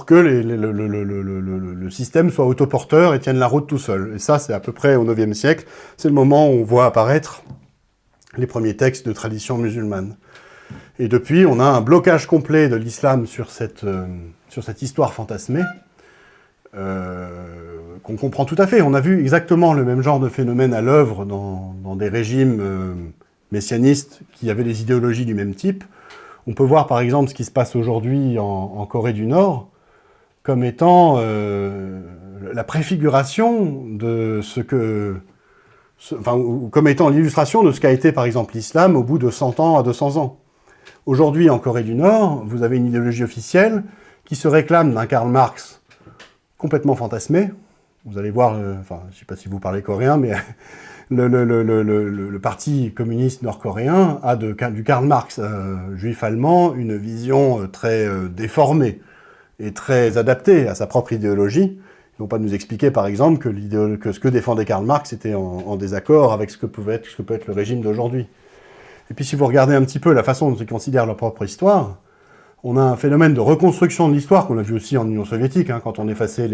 [SPEAKER 1] que le système soit autoporteur et tienne la route tout seul. Et ça, c'est à peu près au 9e siècle. C'est le moment où on voit apparaître les premiers textes de tradition musulmane. Et depuis, on a un blocage complet de l'islam sur cette histoire fantasmée, qu'on comprend tout à fait. On a vu exactement le même genre de phénomène à l'œuvre dans des régimes messianistes qui avaient des idéologies du même type. On peut voir par exemple ce qui se passe aujourd'hui en Corée du Nord comme étant la préfiguration de comme étant l'illustration de ce qu'a été par exemple l'islam au bout de 100 ans à 200 ans. Aujourd'hui en Corée du Nord, vous avez une idéologie officielle qui se réclame d'un Karl Marx complètement fantasmé. Vous allez voir, je ne sais pas si vous parlez coréen, mais le parti communiste nord-coréen a du Karl Marx juif allemand une vision très déformée et très adaptée à sa propre idéologie. Ils ne vont pas nous expliquer, par exemple, que ce que défendait Karl Marx était en désaccord avec ce que peut être le régime d'aujourd'hui. Et puis si vous regardez un petit peu la façon dont ils considèrent leur propre histoire, on a un phénomène de reconstruction de l'histoire qu'on a vu aussi en Union soviétique, quand on effaçait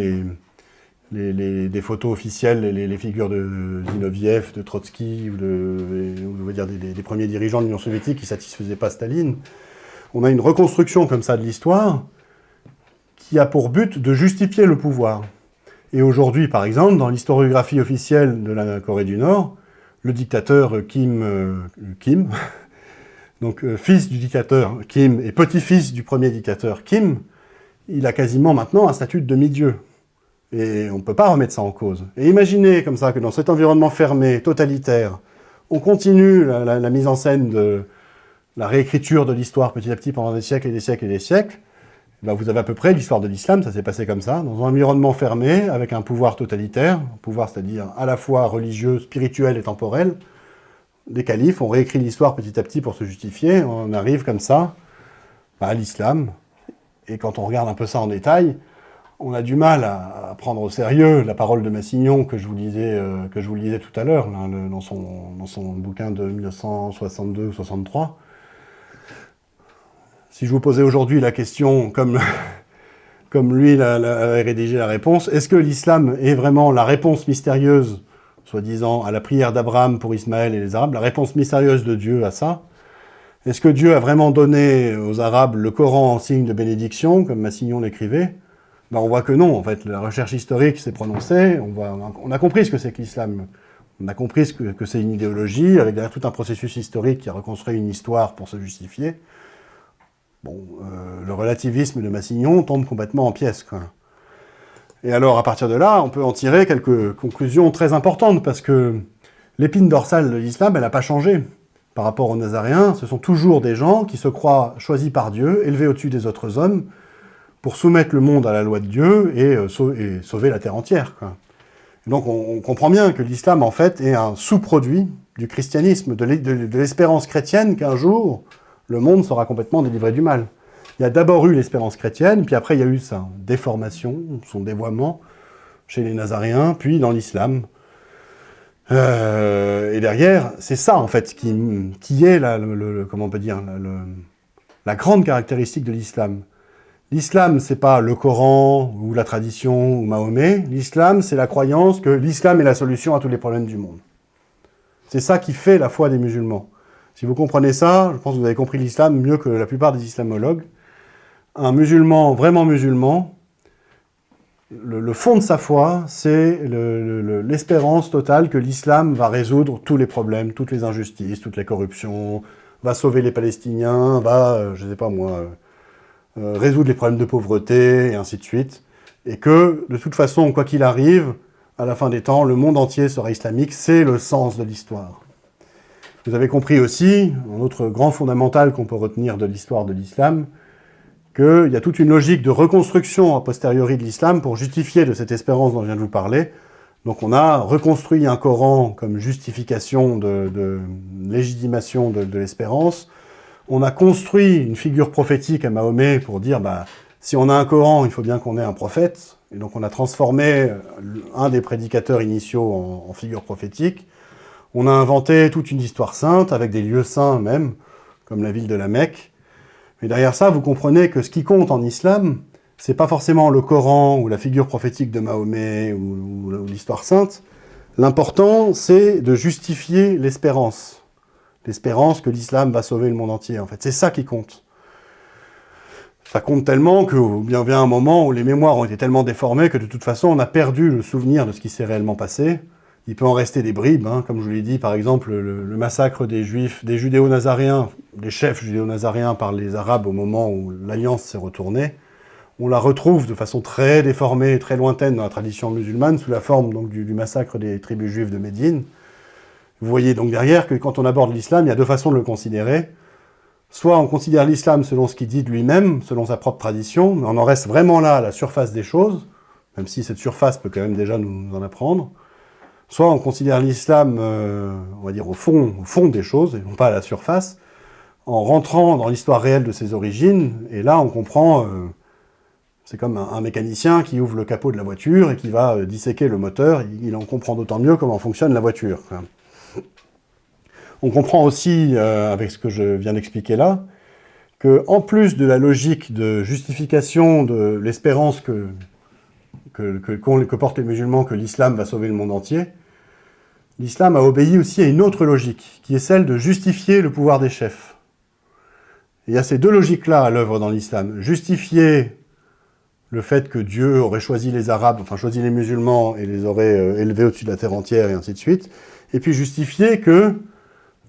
[SPEAKER 1] des photos officielles, les figures de Zinoviev, de Trotsky, on va dire des premiers dirigeants de l'Union soviétique qui ne satisfaisaient pas Staline. On a une reconstruction comme ça de l'histoire qui a pour but de justifier le pouvoir. Et aujourd'hui, par exemple, dans l'historiographie officielle de la Corée du Nord, le dictateur Kim, donc fils du dictateur Kim et petit-fils du premier dictateur Kim, il a quasiment maintenant un statut de demi-dieu. Et on ne peut pas remettre ça en cause. Et imaginez comme ça que dans cet environnement fermé, totalitaire, on continue la mise en scène de la réécriture de l'histoire petit à petit pendant des siècles et des siècles et des siècles. Ben vous avez à peu près l'histoire de l'islam, ça s'est passé comme ça, dans un environnement fermé, avec un pouvoir totalitaire, un pouvoir c'est-à-dire à la fois religieux, spirituel et temporel. Les califes ont réécrit l'histoire petit à petit pour se justifier, on arrive comme ça à l'islam. Et quand on regarde un peu ça en détail, on a du mal à prendre au sérieux la parole de Massignon que je vous lisais tout à l'heure, dans son bouquin de 1962 ou 63. Si je vous posais aujourd'hui la question, comme lui avait rédigé la réponse, est-ce que l'islam est vraiment la réponse mystérieuse, soi-disant, à la prière d'Abraham pour Ismaël et les Arabes, la réponse mystérieuse de Dieu à ça? Est-ce que Dieu a vraiment donné aux Arabes le Coran en signe de bénédiction, comme Massignon l'écrivait? Ben, on voit que non, en fait. La recherche historique s'est prononcée, on a compris ce que c'est que l'islam. On a compris que c'est une idéologie, avec derrière tout un processus historique qui a reconstruit une histoire pour se justifier. Bon, le relativisme de Massignon tombe complètement en pièces, quoi. Et alors, à partir de là, on peut en tirer quelques conclusions très importantes, parce que l'épine dorsale de l'islam, elle n'a pas changé. Par rapport aux Nazaréens, ce sont toujours des gens qui se croient choisis par Dieu, élevés au-dessus des autres hommes, pour soumettre le monde à la loi de Dieu et sauver la terre entière, quoi. Et donc on comprend bien que l'islam, en fait, est un sous-produit du christianisme, de l'espérance chrétienne qu'un jour, le monde sera complètement délivré du mal. Il y a d'abord eu l'espérance chrétienne, puis après il y a eu sa déformation, son dévoiement chez les Nazaréens, puis dans l'islam. Et derrière, c'est ça, en fait, qui est comment on peut dire, la grande caractéristique de l'islam. L'islam, c'est pas le Coran, ou la tradition, ou Mahomet. L'islam, c'est la croyance que l'islam est la solution à tous les problèmes du monde. C'est ça qui fait la foi des musulmans. Si vous comprenez ça, je pense que vous avez compris l'islam mieux que la plupart des islamologues. Un musulman, vraiment musulman, le fond de sa foi, c'est l'espérance totale que l'islam va résoudre tous les problèmes, toutes les injustices, toutes les corruptions, va sauver les Palestiniens, va, je sais pas moi, résoudre les problèmes de pauvreté, et ainsi de suite. Et que, de toute façon, quoi qu'il arrive, à la fin des temps, le monde entier sera islamique, c'est le sens de l'histoire. Vous avez compris aussi, un autre grand fondamental qu'on peut retenir de l'histoire de l'islam, qu'il y a toute une logique de reconstruction a posteriori de l'islam pour justifier de cette espérance dont je viens de vous parler. Donc on a reconstruit un Coran comme justification de légitimation de l'espérance. On a construit une figure prophétique à Mahomet pour dire, bah, si on a un Coran, il faut bien qu'on ait un prophète. Et donc on a transformé un des prédicateurs initiaux en figure prophétique. On a inventé toute une histoire sainte, avec des lieux saints même, comme la ville de la Mecque. Mais derrière ça, vous comprenez que ce qui compte en islam, c'est pas forcément le Coran ou la figure prophétique de Mahomet ou l'histoire sainte. L'important, c'est de justifier l'espérance. L'espérance que l'islam va sauver le monde entier, en fait. C'est ça qui compte. Ça compte tellement que bien vient un moment où les mémoires ont été tellement déformées que de toute façon, on a perdu le souvenir de ce qui s'est réellement passé. Il peut en rester des bribes, hein, comme je vous l'ai dit, par exemple, le massacre des Juifs, des judéo-nazaréens, des chefs judéo-nazaréens par les Arabes au moment où l'Alliance s'est retournée. On la retrouve de façon très déformée, très lointaine dans la tradition musulmane, sous la forme donc, du massacre des tribus juives de Médine. Vous voyez donc derrière que quand on aborde l'islam, il y a deux façons de le considérer. Soit on considère l'islam selon ce qu'il dit de lui-même, selon sa propre tradition, mais on en reste vraiment là à la surface des choses, même si cette surface peut quand même déjà nous en apprendre. Soit on considère l'islam, on va dire, au fond des choses, et non pas à la surface, en rentrant dans l'histoire réelle de ses origines, et là on comprend, c'est comme un mécanicien qui ouvre le capot de la voiture et qui va disséquer le moteur, il en comprend d'autant mieux comment fonctionne la voiture. On comprend aussi, avec ce que je viens d'expliquer là, que en plus de la logique de justification de l'espérance que portent les musulmans que l'islam va sauver le monde entier, l'islam a obéi aussi à une autre logique, qui est celle de justifier le pouvoir des chefs. Et il y a ces deux logiques-là à l'œuvre dans l'islam. Justifier le fait que Dieu aurait choisi les Arabes, enfin choisi les musulmans et les aurait élevés au-dessus de la terre entière et ainsi de suite. Et puis justifier que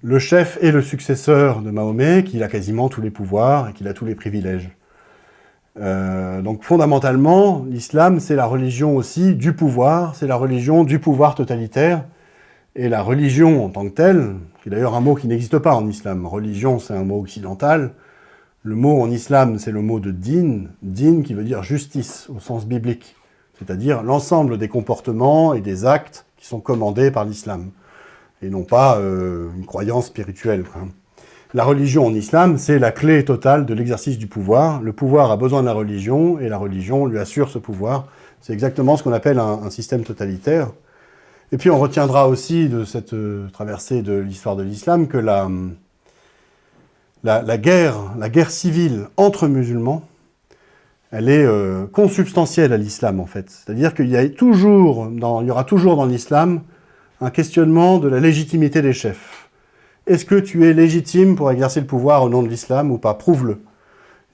[SPEAKER 1] le chef est le successeur de Mahomet, qu'il a quasiment tous les pouvoirs et qu'il a tous les privilèges. Donc fondamentalement, l'islam, c'est la religion aussi du pouvoir, c'est la religion du pouvoir totalitaire, et la religion en tant que telle, qui est d'ailleurs un mot qui n'existe pas en islam. Religion, c'est un mot occidental. Le mot en islam, c'est le mot de din, din qui veut dire justice au sens biblique, c'est-à-dire l'ensemble des comportements et des actes qui sont commandés par l'islam, et non pas une croyance spirituelle. La religion en islam, c'est la clé totale de l'exercice du pouvoir. Le pouvoir a besoin de la religion, et la religion lui assure ce pouvoir. C'est exactement ce qu'on appelle un système totalitaire. Et puis on retiendra aussi de cette traversée de l'histoire de l'islam que la guerre civile entre musulmans, elle est consubstantielle à l'islam, en fait. C'est-à-dire qu'il y aura toujours dans l'islam un questionnement de la légitimité des chefs. Est-ce que tu es légitime pour exercer le pouvoir au nom de l'islam ou pas? Prouve-le.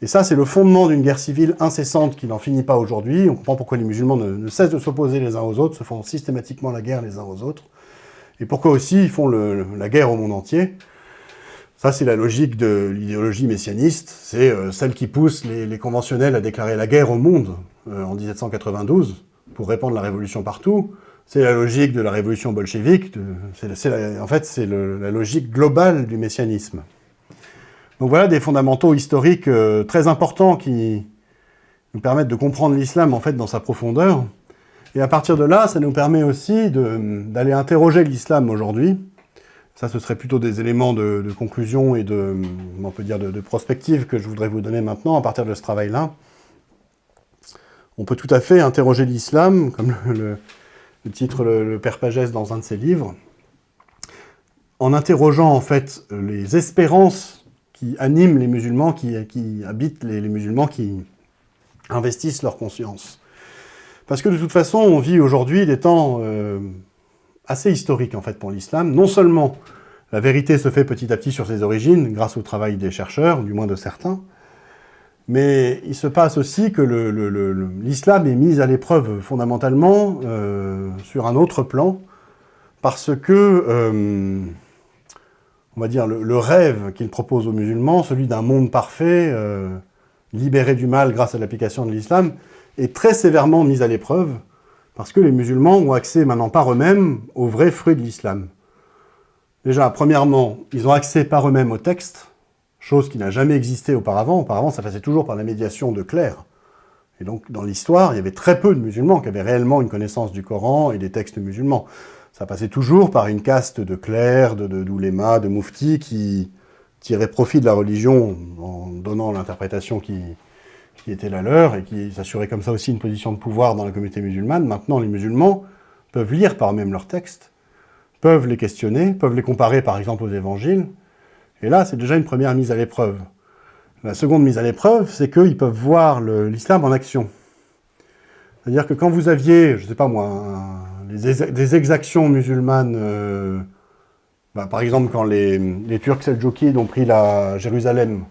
[SPEAKER 1] Et ça, c'est le fondement d'une guerre civile incessante qui n'en finit pas aujourd'hui. On comprend pourquoi les musulmans ne cessent de s'opposer les uns aux autres, se font systématiquement la guerre les uns aux autres. Et pourquoi aussi ils font la guerre au monde entier. Ça, c'est la logique de l'idéologie messianiste. C'est celle qui pousse les conventionnels à déclarer la guerre au monde en 1792 pour répandre la révolution partout. C'est la logique de la révolution bolchevique. En fait, c'est la logique globale du messianisme. Donc voilà des fondamentaux historiques très importants qui nous permettent de comprendre l'islam en fait dans sa profondeur. Et à partir de là, ça nous permet aussi d'aller interroger l'islam aujourd'hui. Ça, ce serait plutôt des éléments de conclusion et on peut dire de prospective que je voudrais vous donner maintenant à partir de ce travail-là. On peut tout à fait interroger l'islam, comme le titre le Père Pagès dans un de ses livres, en interrogeant en fait les espérances qui animent les musulmans, qui habitent les musulmans, qui investissent leur conscience. Parce que de toute façon, on vit aujourd'hui des temps assez historique en fait pour l'islam. Non seulement la vérité se fait petit à petit sur ses origines, grâce au travail des chercheurs, du moins de certains, mais il se passe aussi que l'islam est mis à l'épreuve fondamentalement sur un autre plan, parce que, on va dire, le rêve qu'il propose aux musulmans, celui d'un monde parfait, libéré du mal grâce à l'application de l'islam, est très sévèrement mis à l'épreuve, parce que les musulmans ont accès maintenant par eux-mêmes aux vrais fruits de l'islam. Déjà, premièrement, ils ont accès par eux-mêmes au texte, chose qui n'a jamais existé auparavant. Auparavant, ça passait toujours par la médiation de clercs. Et donc, dans l'histoire, il y avait très peu de musulmans qui avaient réellement une connaissance du Coran et des textes musulmans. Ça passait toujours par une caste de clercs, d'oulémas, de mouftis qui tiraient profit de la religion en donnant l'interprétation qui était la leur, et qui s'assurait comme ça aussi une position de pouvoir dans la communauté musulmane. Maintenant, les musulmans peuvent lire par eux-mêmes leurs textes, peuvent les questionner, peuvent les comparer par exemple aux évangiles, et là, c'est déjà une première mise à l'épreuve. La seconde mise à l'épreuve, c'est qu'ils peuvent voir l'islam en action. C'est-à-dire que quand vous aviez, je ne sais pas moi, des exactions musulmanes, par exemple quand les Turcs seldjoukides ont pris la Jérusalem,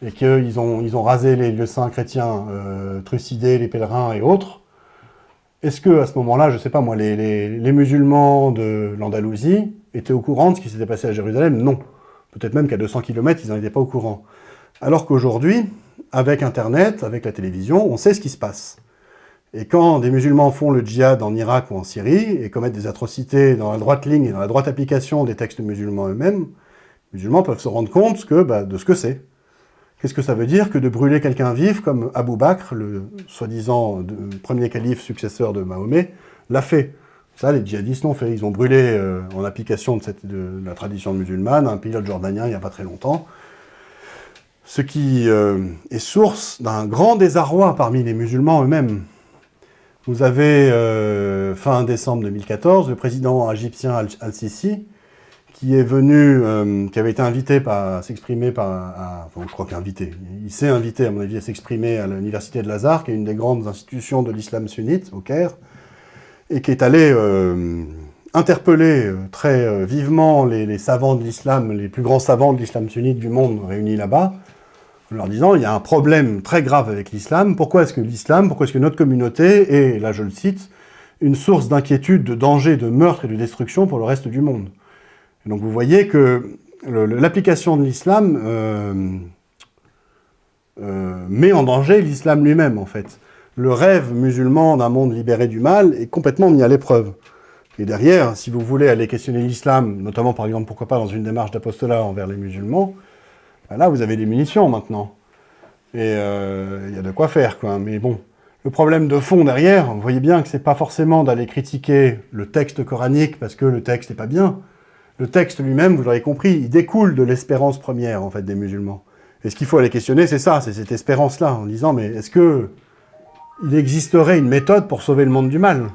[SPEAKER 1] et qu'ils ont rasé les lieux saints chrétiens, trucidé les pèlerins et autres, est-ce que à ce moment-là, je ne sais pas moi, les musulmans de l'Andalousie étaient au courant de ce qui s'était passé à Jérusalem? Non. Peut-être même qu'à 200 km, ils n'en étaient pas au courant. Alors qu'aujourd'hui, avec Internet, avec la télévision, on sait ce qui se passe. Et quand des musulmans font le djihad en Irak ou en Syrie, et commettent des atrocités dans la droite ligne et dans la droite application des textes musulmans eux-mêmes, les musulmans peuvent se rendre compte de ce que c'est. Qu'est-ce que ça veut dire que de brûler quelqu'un vif comme Abou Bakr, le soi-disant premier calife successeur de Mahomet, l'a fait? Ça, les djihadistes l'ont fait. Ils ont brûlé, en application de la tradition musulmane, un pilote jordanien il n'y a pas très longtemps. Ce qui est source d'un grand désarroi parmi les musulmans eux-mêmes. Vous avez, fin décembre 2014, le président égyptien Al-Sisi, qui est venu, qui avait été invité à s'exprimer enfin, je crois qu'il est invité. Il s'est invité, à mon avis, à s'exprimer à l'université de Lazare, qui est une des grandes institutions de l'islam sunnite, au Caire, et qui est allé interpeller très vivement les savants de l'islam, les plus grands savants de l'islam sunnite du monde réunis là-bas, en leur disant, il y a un problème très grave avec l'islam. Pourquoi est-ce que notre communauté est, là je le cite, une source d'inquiétude, de danger, de meurtre et de destruction pour le reste du monde? Et donc vous voyez que l'application de l'islam met en danger l'islam lui-même, en fait. Le rêve musulman d'un monde libéré du mal est complètement mis à l'épreuve. Et derrière, si vous voulez aller questionner l'islam, notamment par exemple, pourquoi pas dans une démarche d'apostolat envers les musulmans, ben là vous avez des munitions maintenant. Et il y a de quoi faire, quoi. Mais bon, le problème de fond derrière, vous voyez bien que c'est pas forcément d'aller critiquer le texte coranique parce que le texte n'est pas bien. Le texte lui-même, vous l'aurez compris, il découle de l'espérance première, en fait, des musulmans. Et ce qu'il faut aller questionner, c'est ça, c'est cette espérance-là, en disant, mais est-ce que il existerait une méthode pour sauver le monde du mal?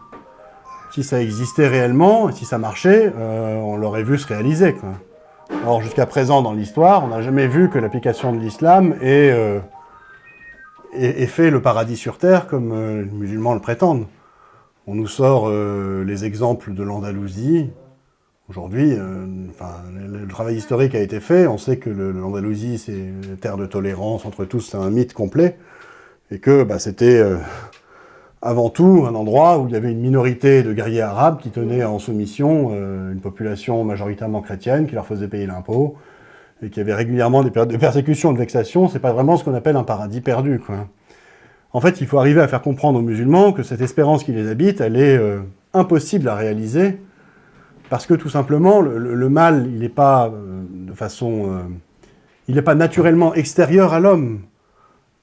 [SPEAKER 1] Si ça existait réellement, et si ça marchait, on l'aurait vu se réaliser, quoi. Or, jusqu'à présent, dans l'histoire, on n'a jamais vu que l'application de l'islam ait fait le paradis sur terre, comme les musulmans le prétendent. On nous sort les exemples de l'Andalousie. Aujourd'hui, le travail historique a été fait. On sait que l'Andalousie, c'est une terre de tolérance entre tous, c'est un mythe complet. Et que c'était avant tout un endroit où il y avait une minorité de guerriers arabes qui tenaient en soumission une population majoritairement chrétienne, qui leur faisait payer l'impôt, et qui avait régulièrement des périodes de persécution, de vexation. C'est pas vraiment ce qu'on appelle un paradis perdu, quoi. En fait, il faut arriver à faire comprendre aux musulmans que cette espérance qui les habite, elle est impossible à réaliser, parce que tout simplement, le mal, il n'est pas il n'est pas naturellement extérieur à l'homme.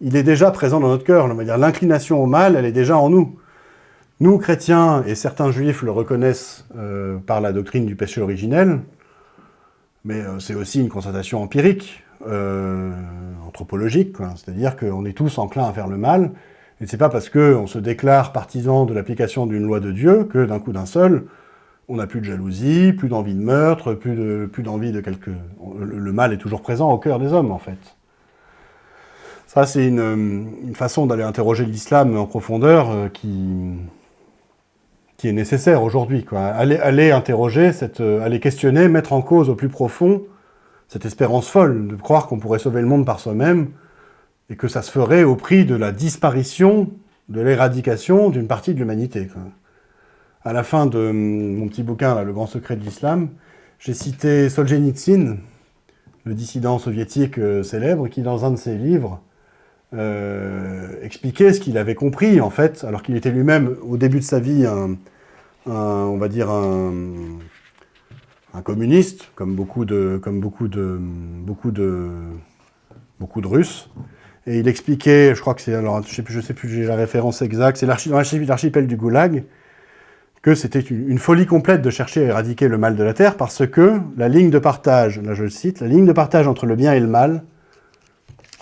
[SPEAKER 1] Il est déjà présent dans notre cœur. On va dire l'inclination au mal, elle est déjà en nous. Nous, chrétiens, et certains juifs le reconnaissent par la doctrine du péché originel, mais c'est aussi une constatation empirique, anthropologique, quoi. C'est-à-dire qu'on est tous enclins à faire le mal, et c'est pas parce qu'on se déclare partisan de l'application d'une loi de Dieu que d'un coup d'un seul, on n'a plus de jalousie, plus d'envie de meurtre, plus d'envie de quelque... Le mal est toujours présent au cœur des hommes, en fait. Ça, c'est une façon d'aller interroger l'islam en profondeur qui est nécessaire aujourd'hui, quoi. Aller interroger, aller questionner, mettre en cause au plus profond cette espérance folle de croire qu'on pourrait sauver le monde par soi-même et que ça se ferait au prix de la disparition, de l'éradication d'une partie de l'humanité, quoi. À la fin de mon petit bouquin, là, Le Grand Secret de l'Islam, j'ai cité Solzhenitsyn, le dissident soviétique célèbre, qui, dans un de ses livres, expliquait ce qu'il avait compris, en fait, alors qu'il était lui-même, au début de sa vie, on va dire un communiste, comme beaucoup de Russes. Et il expliquait, je crois que c'est, alors je sais plus, j'ai la référence exacte, c'est l'archipel du Goulag, que c'était une folie complète de chercher à éradiquer le mal de la Terre, parce que la ligne de partage, là je le cite, la ligne de partage entre le bien et le mal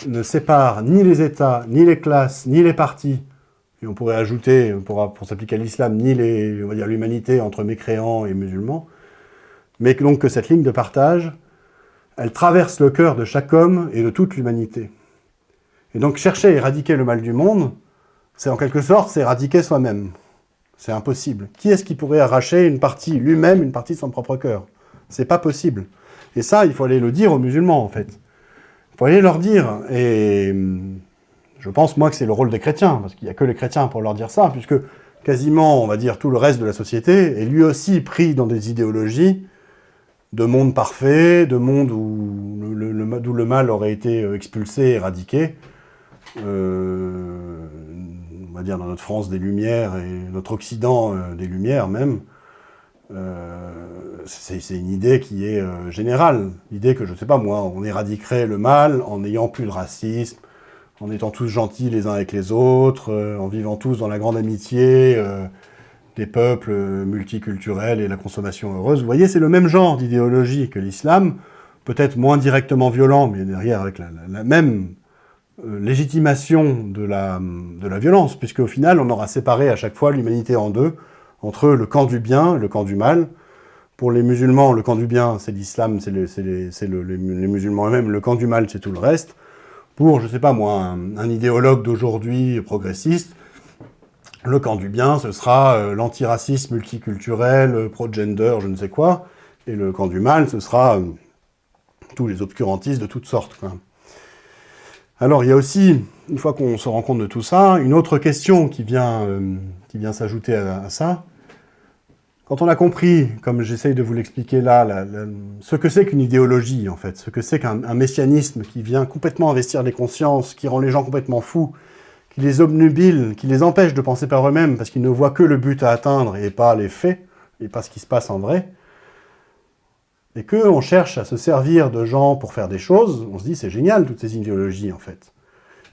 [SPEAKER 1] ne sépare ni les États, ni les classes, ni les partis, et on pourrait ajouter, pour s'appliquer à l'islam, ni on va dire l'humanité entre mécréants et musulmans, mais donc que cette ligne de partage, elle traverse le cœur de chaque homme et de toute l'humanité. Et donc chercher à éradiquer le mal du monde, c'est en quelque sorte, c'est éradiquer soi-même. C'est impossible. Qui est-ce qui pourrait arracher une partie, lui-même, une partie de son propre cœur? C'est pas possible. Et ça, il faut aller le dire aux musulmans, en fait. Il faut aller leur dire. Et je pense, moi, que c'est le rôle des chrétiens, parce qu'il n'y a que les chrétiens pour leur dire ça, puisque quasiment, on va dire, tout le reste de la société est lui aussi pris dans des idéologies de monde parfait, de monde d'où le mal aurait été expulsé, éradiqué. On va dire dans notre France des Lumières et notre Occident des Lumières même, c'est une idée qui est générale. L'idée que, je sais pas moi, on éradiquerait le mal en n'ayant plus de racisme, en étant tous gentils les uns avec les autres, en vivant tous dans la grande amitié des peuples multiculturels et la consommation heureuse. Vous voyez, c'est le même genre d'idéologie que l'islam, peut-être moins directement violent, mais derrière avec la même légitimation de la violence, puisque au final, on aura séparé à chaque fois l'humanité en deux, entre le camp du bien et le camp du mal. Pour les musulmans, le camp du bien, c'est l'islam, c'est les musulmans eux-mêmes, le camp du mal, c'est tout le reste. Pour, je sais pas moi, un idéologue d'aujourd'hui progressiste, le camp du bien, ce sera l'antiracisme multiculturel, pro-gender, je ne sais quoi, et le camp du mal, ce sera tous les obscurantistes de toutes sortes, quoi. Alors, il y a aussi, une fois qu'on se rend compte de tout ça, une autre question qui vient s'ajouter à ça. Quand on a compris, comme j'essaye de vous l'expliquer là, ce que c'est qu'une idéologie, en fait, ce que c'est qu'un messianisme qui vient complètement investir les consciences, qui rend les gens complètement fous, qui les obnubile, qui les empêche de penser par eux-mêmes, parce qu'ils ne voient que le but à atteindre et pas les faits, et pas ce qui se passe en vrai, et qu'on cherche à se servir de gens pour faire des choses, on se dit c'est génial toutes ces idéologies en fait.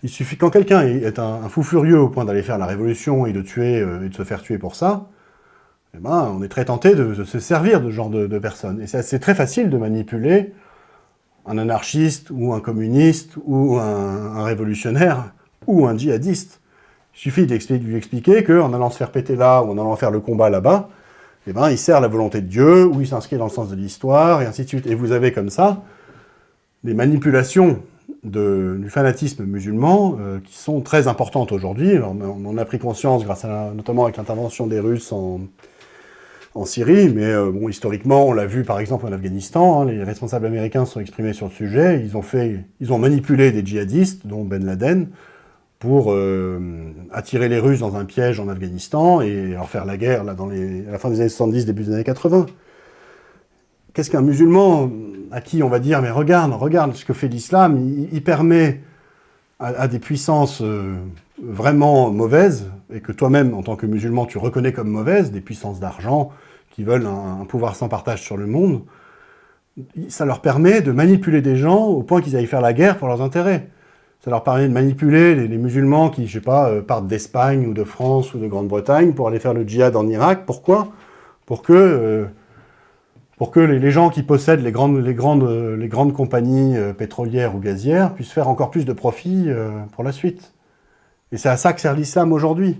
[SPEAKER 1] Il suffit, quand quelqu'un est un fou furieux au point d'aller faire la révolution et de tuer et de se faire tuer pour ça, eh ben, on est très tenté de se servir de ce genre de personnes. Et c'est très facile de manipuler un anarchiste, ou un communiste, ou un révolutionnaire, ou un djihadiste. Il suffit de lui expliquer qu'en allant se faire péter là, ou en allant faire le combat là-bas, eh ben, il sert la volonté de Dieu, ou il s'inscrit dans le sens de l'histoire, et ainsi de suite. Et vous avez comme ça des manipulations du fanatisme musulman qui sont très importantes aujourd'hui. On en a pris conscience grâce notamment avec l'intervention des Russes en Syrie, mais bon, historiquement, on l'a vu par exemple en Afghanistan, hein, les responsables américains se sont exprimés sur le sujet, ils ont manipulé des djihadistes, dont Ben Laden, pour attirer les Russes dans un piège en Afghanistan et leur faire la guerre là, à la fin des années 70, début des années 80. Qu'est-ce qu'un musulman à qui on va dire « mais regarde ce que fait l'islam, il permet à des puissances vraiment mauvaises, et que toi-même, en tant que musulman, tu reconnais comme mauvaises, des puissances d'argent qui veulent un pouvoir sans partage sur le monde, ça leur permet de manipuler des gens au point qu'ils aillent faire la guerre pour leurs intérêts. Ça leur permet de manipuler les musulmans qui, je sais pas, partent d'Espagne ou de France ou de Grande-Bretagne pour aller faire le djihad en Irak. Pourquoi ? Pour que les gens qui possèdent les grandes compagnies pétrolières ou gazières puissent faire encore plus de profit pour la suite. Et c'est à ça que sert l'islam aujourd'hui.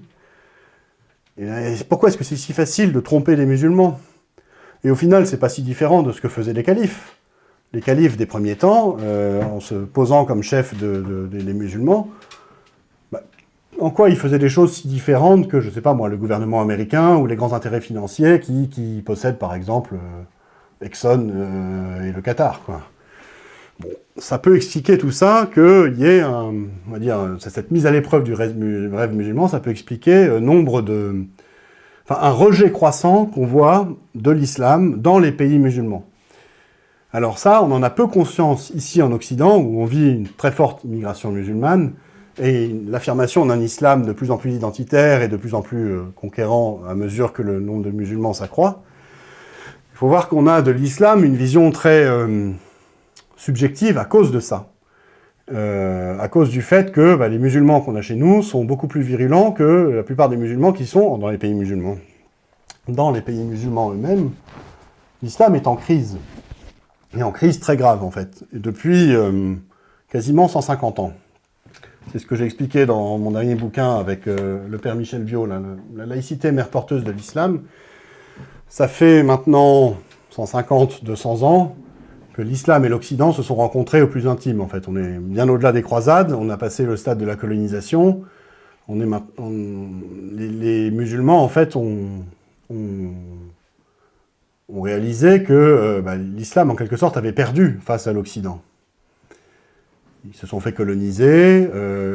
[SPEAKER 1] Et pourquoi est-ce que c'est si facile de tromper les musulmans ? Et au final, c'est pas si différent de ce que faisaient les califes. Les califes des premiers temps, en se posant comme chef des musulmans, en quoi ils faisaient des choses si différentes que, je sais pas moi, le gouvernement américain ou les grands intérêts financiers qui possèdent par exemple Exxon et le Qatar, quoi. Bon, ça peut expliquer tout ça, qu'il y ait on va dire, cette mise à l'épreuve du rêve musulman, ça peut expliquer un rejet croissant qu'on voit de l'islam dans les pays musulmans. Alors ça, on en a peu conscience ici en Occident, où on vit une très forte migration musulmane, et l'affirmation d'un islam de plus en plus identitaire et de plus en plus conquérant à mesure que le nombre de musulmans s'accroît. Il faut voir qu'on a de l'islam une vision très subjective à cause de ça. À cause du fait que les musulmans qu'on a chez nous sont beaucoup plus virulents que la plupart des musulmans qui sont dans les pays musulmans. Dans les pays musulmans eux-mêmes, l'islam est en crise. Et en crise très grave, en fait. Et depuis quasiment 150 ans. C'est ce que j'ai expliqué dans mon dernier bouquin avec le père Michel Viau, la laïcité mère porteuse de l'islam. Ça fait maintenant 150, 200 ans que l'islam et l'Occident se sont rencontrés au plus intime, en fait. On est bien au-delà des croisades, on a passé le stade de la colonisation. Les musulmans, en fait, ont réalisé que l'islam, en quelque sorte, avait perdu face à l'Occident. Ils se sont fait coloniser,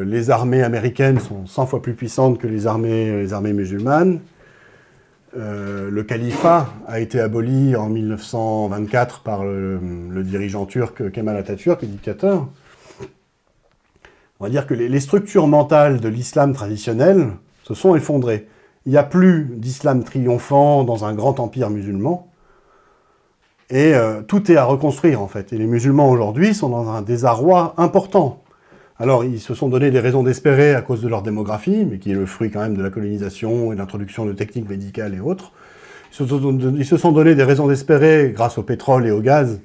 [SPEAKER 1] les armées américaines sont 100 fois plus puissantes que les armées musulmanes. Le califat a été aboli en 1924 par le dirigeant turc Kemal Atatürk, le dictateur. On va dire que les structures mentales de l'islam traditionnel se sont effondrées. Il n'y a plus d'islam triomphant dans un grand empire musulman. Et tout est à reconstruire, en fait. Et les musulmans, aujourd'hui, sont dans un désarroi important. Alors, ils se sont donné des raisons d'espérer à cause de leur démographie, mais qui est le fruit quand même de la colonisation et de l'introduction de techniques médicales et autres. Ils se sont donné des raisons d'espérer grâce au pétrole et au gaz,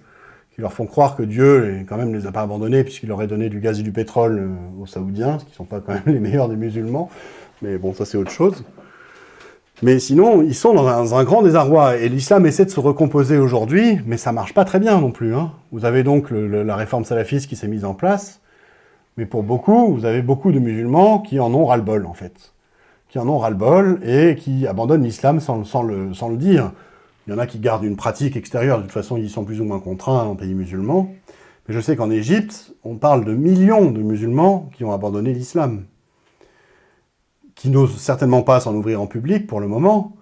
[SPEAKER 1] qui leur font croire que Dieu, quand même, ne les a pas abandonnés, puisqu'il aurait donné du gaz et du pétrole aux Saoudiens, ce qui ne sont pas quand même les meilleurs des musulmans. Mais bon, ça c'est autre chose. Mais sinon, ils sont dans un grand désarroi, et l'islam essaie de se recomposer aujourd'hui, mais ça marche pas très bien non plus, hein. Vous avez donc la réforme salafiste qui s'est mise en place, mais pour beaucoup, vous avez beaucoup de musulmans qui en ont ras-le-bol, en fait. Qui en ont ras-le-bol, et qui abandonnent l'islam sans le dire. Il y en a qui gardent une pratique extérieure, de toute façon, ils sont plus ou moins contraints en pays musulmans. Mais je sais qu'en Égypte, on parle de millions de musulmans qui ont abandonné l'islam, qui n'osent certainement pas s'en ouvrir en public pour le moment,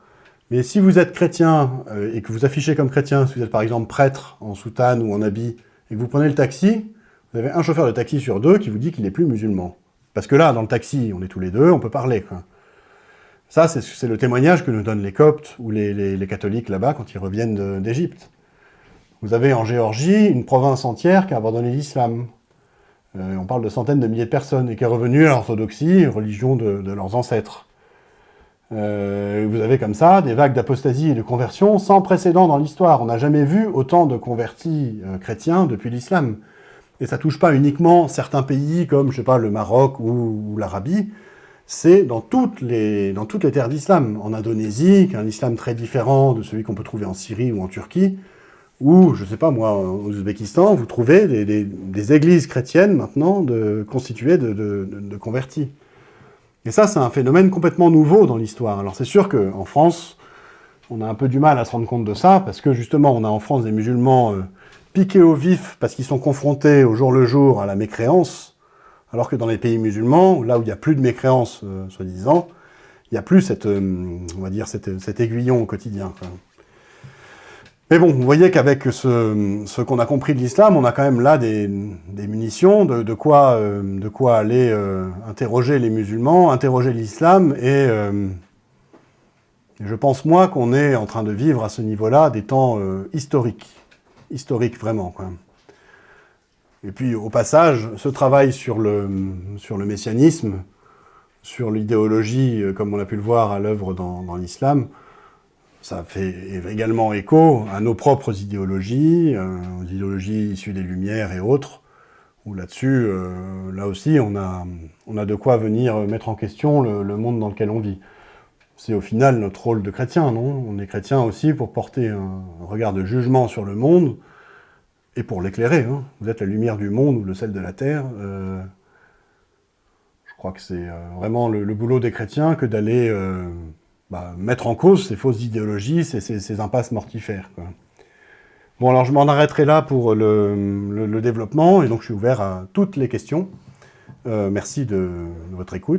[SPEAKER 1] mais si vous êtes chrétien et que vous affichez comme chrétien, si vous êtes par exemple prêtre en soutane ou en habit, et que vous prenez le taxi, vous avez un chauffeur de taxi sur deux qui vous dit qu'il n'est plus musulman. Parce que là, dans le taxi, on est tous les deux, on peut parler, quoi. Ça, c'est le témoignage que nous donnent les Coptes ou les catholiques là-bas quand ils reviennent d'Égypte. Vous avez en Géorgie une province entière qui a abandonné l'islam. On parle de centaines de milliers de personnes, et qui est revenue à l'orthodoxie, religion de leurs ancêtres. Vous avez comme ça des vagues d'apostasie et de conversion sans précédent dans l'histoire. On n'a jamais vu autant de convertis chrétiens depuis l'islam. Et ça touche pas uniquement certains pays comme, je sais pas, le Maroc ou l'Arabie, c'est dans toutes les terres d'islam. En Indonésie, qui est un islam très différent de celui qu'on peut trouver en Syrie ou en Turquie, ou, je sais pas moi, au Ouzbékistan, vous trouvez des églises chrétiennes maintenant constituées de convertis. Et ça, c'est un phénomène complètement nouveau dans l'histoire. Alors c'est sûr qu'en France, on a un peu du mal à se rendre compte de ça, parce que justement, on a en France des musulmans piqués au vif, parce qu'ils sont confrontés au jour le jour à la mécréance, alors que dans les pays musulmans, là où il n'y a plus de mécréance, soi-disant, il n'y a plus on va dire, cet aiguillon au quotidien, quoi. Mais bon, vous voyez qu'avec ce qu'on a compris de l'islam, on a quand même là des munitions, de quoi aller interroger les musulmans, interroger l'islam, et je pense, moi, qu'on est en train de vivre à ce niveau-là des temps historiques vraiment, quoi. Et puis, au passage, ce travail sur le messianisme, sur l'idéologie, comme on a pu le voir à l'œuvre dans l'islam, ça fait également écho à nos propres idéologies, aux idéologies issues des Lumières et autres, où là-dessus, là aussi, on a de quoi venir mettre en question le monde dans lequel on vit. C'est au final notre rôle de chrétien, non? On est chrétien aussi pour porter un regard de jugement sur le monde, et pour l'éclairer, hein. Vous êtes la lumière du monde ou le sel de la terre. Je crois que c'est vraiment le boulot des chrétiens que d'aller mettre en cause ces fausses idéologies, ces impasses mortifères, quoi. Bon, alors je m'en arrêterai là pour le développement, et donc je suis ouvert à toutes les questions. Merci de votre écoute.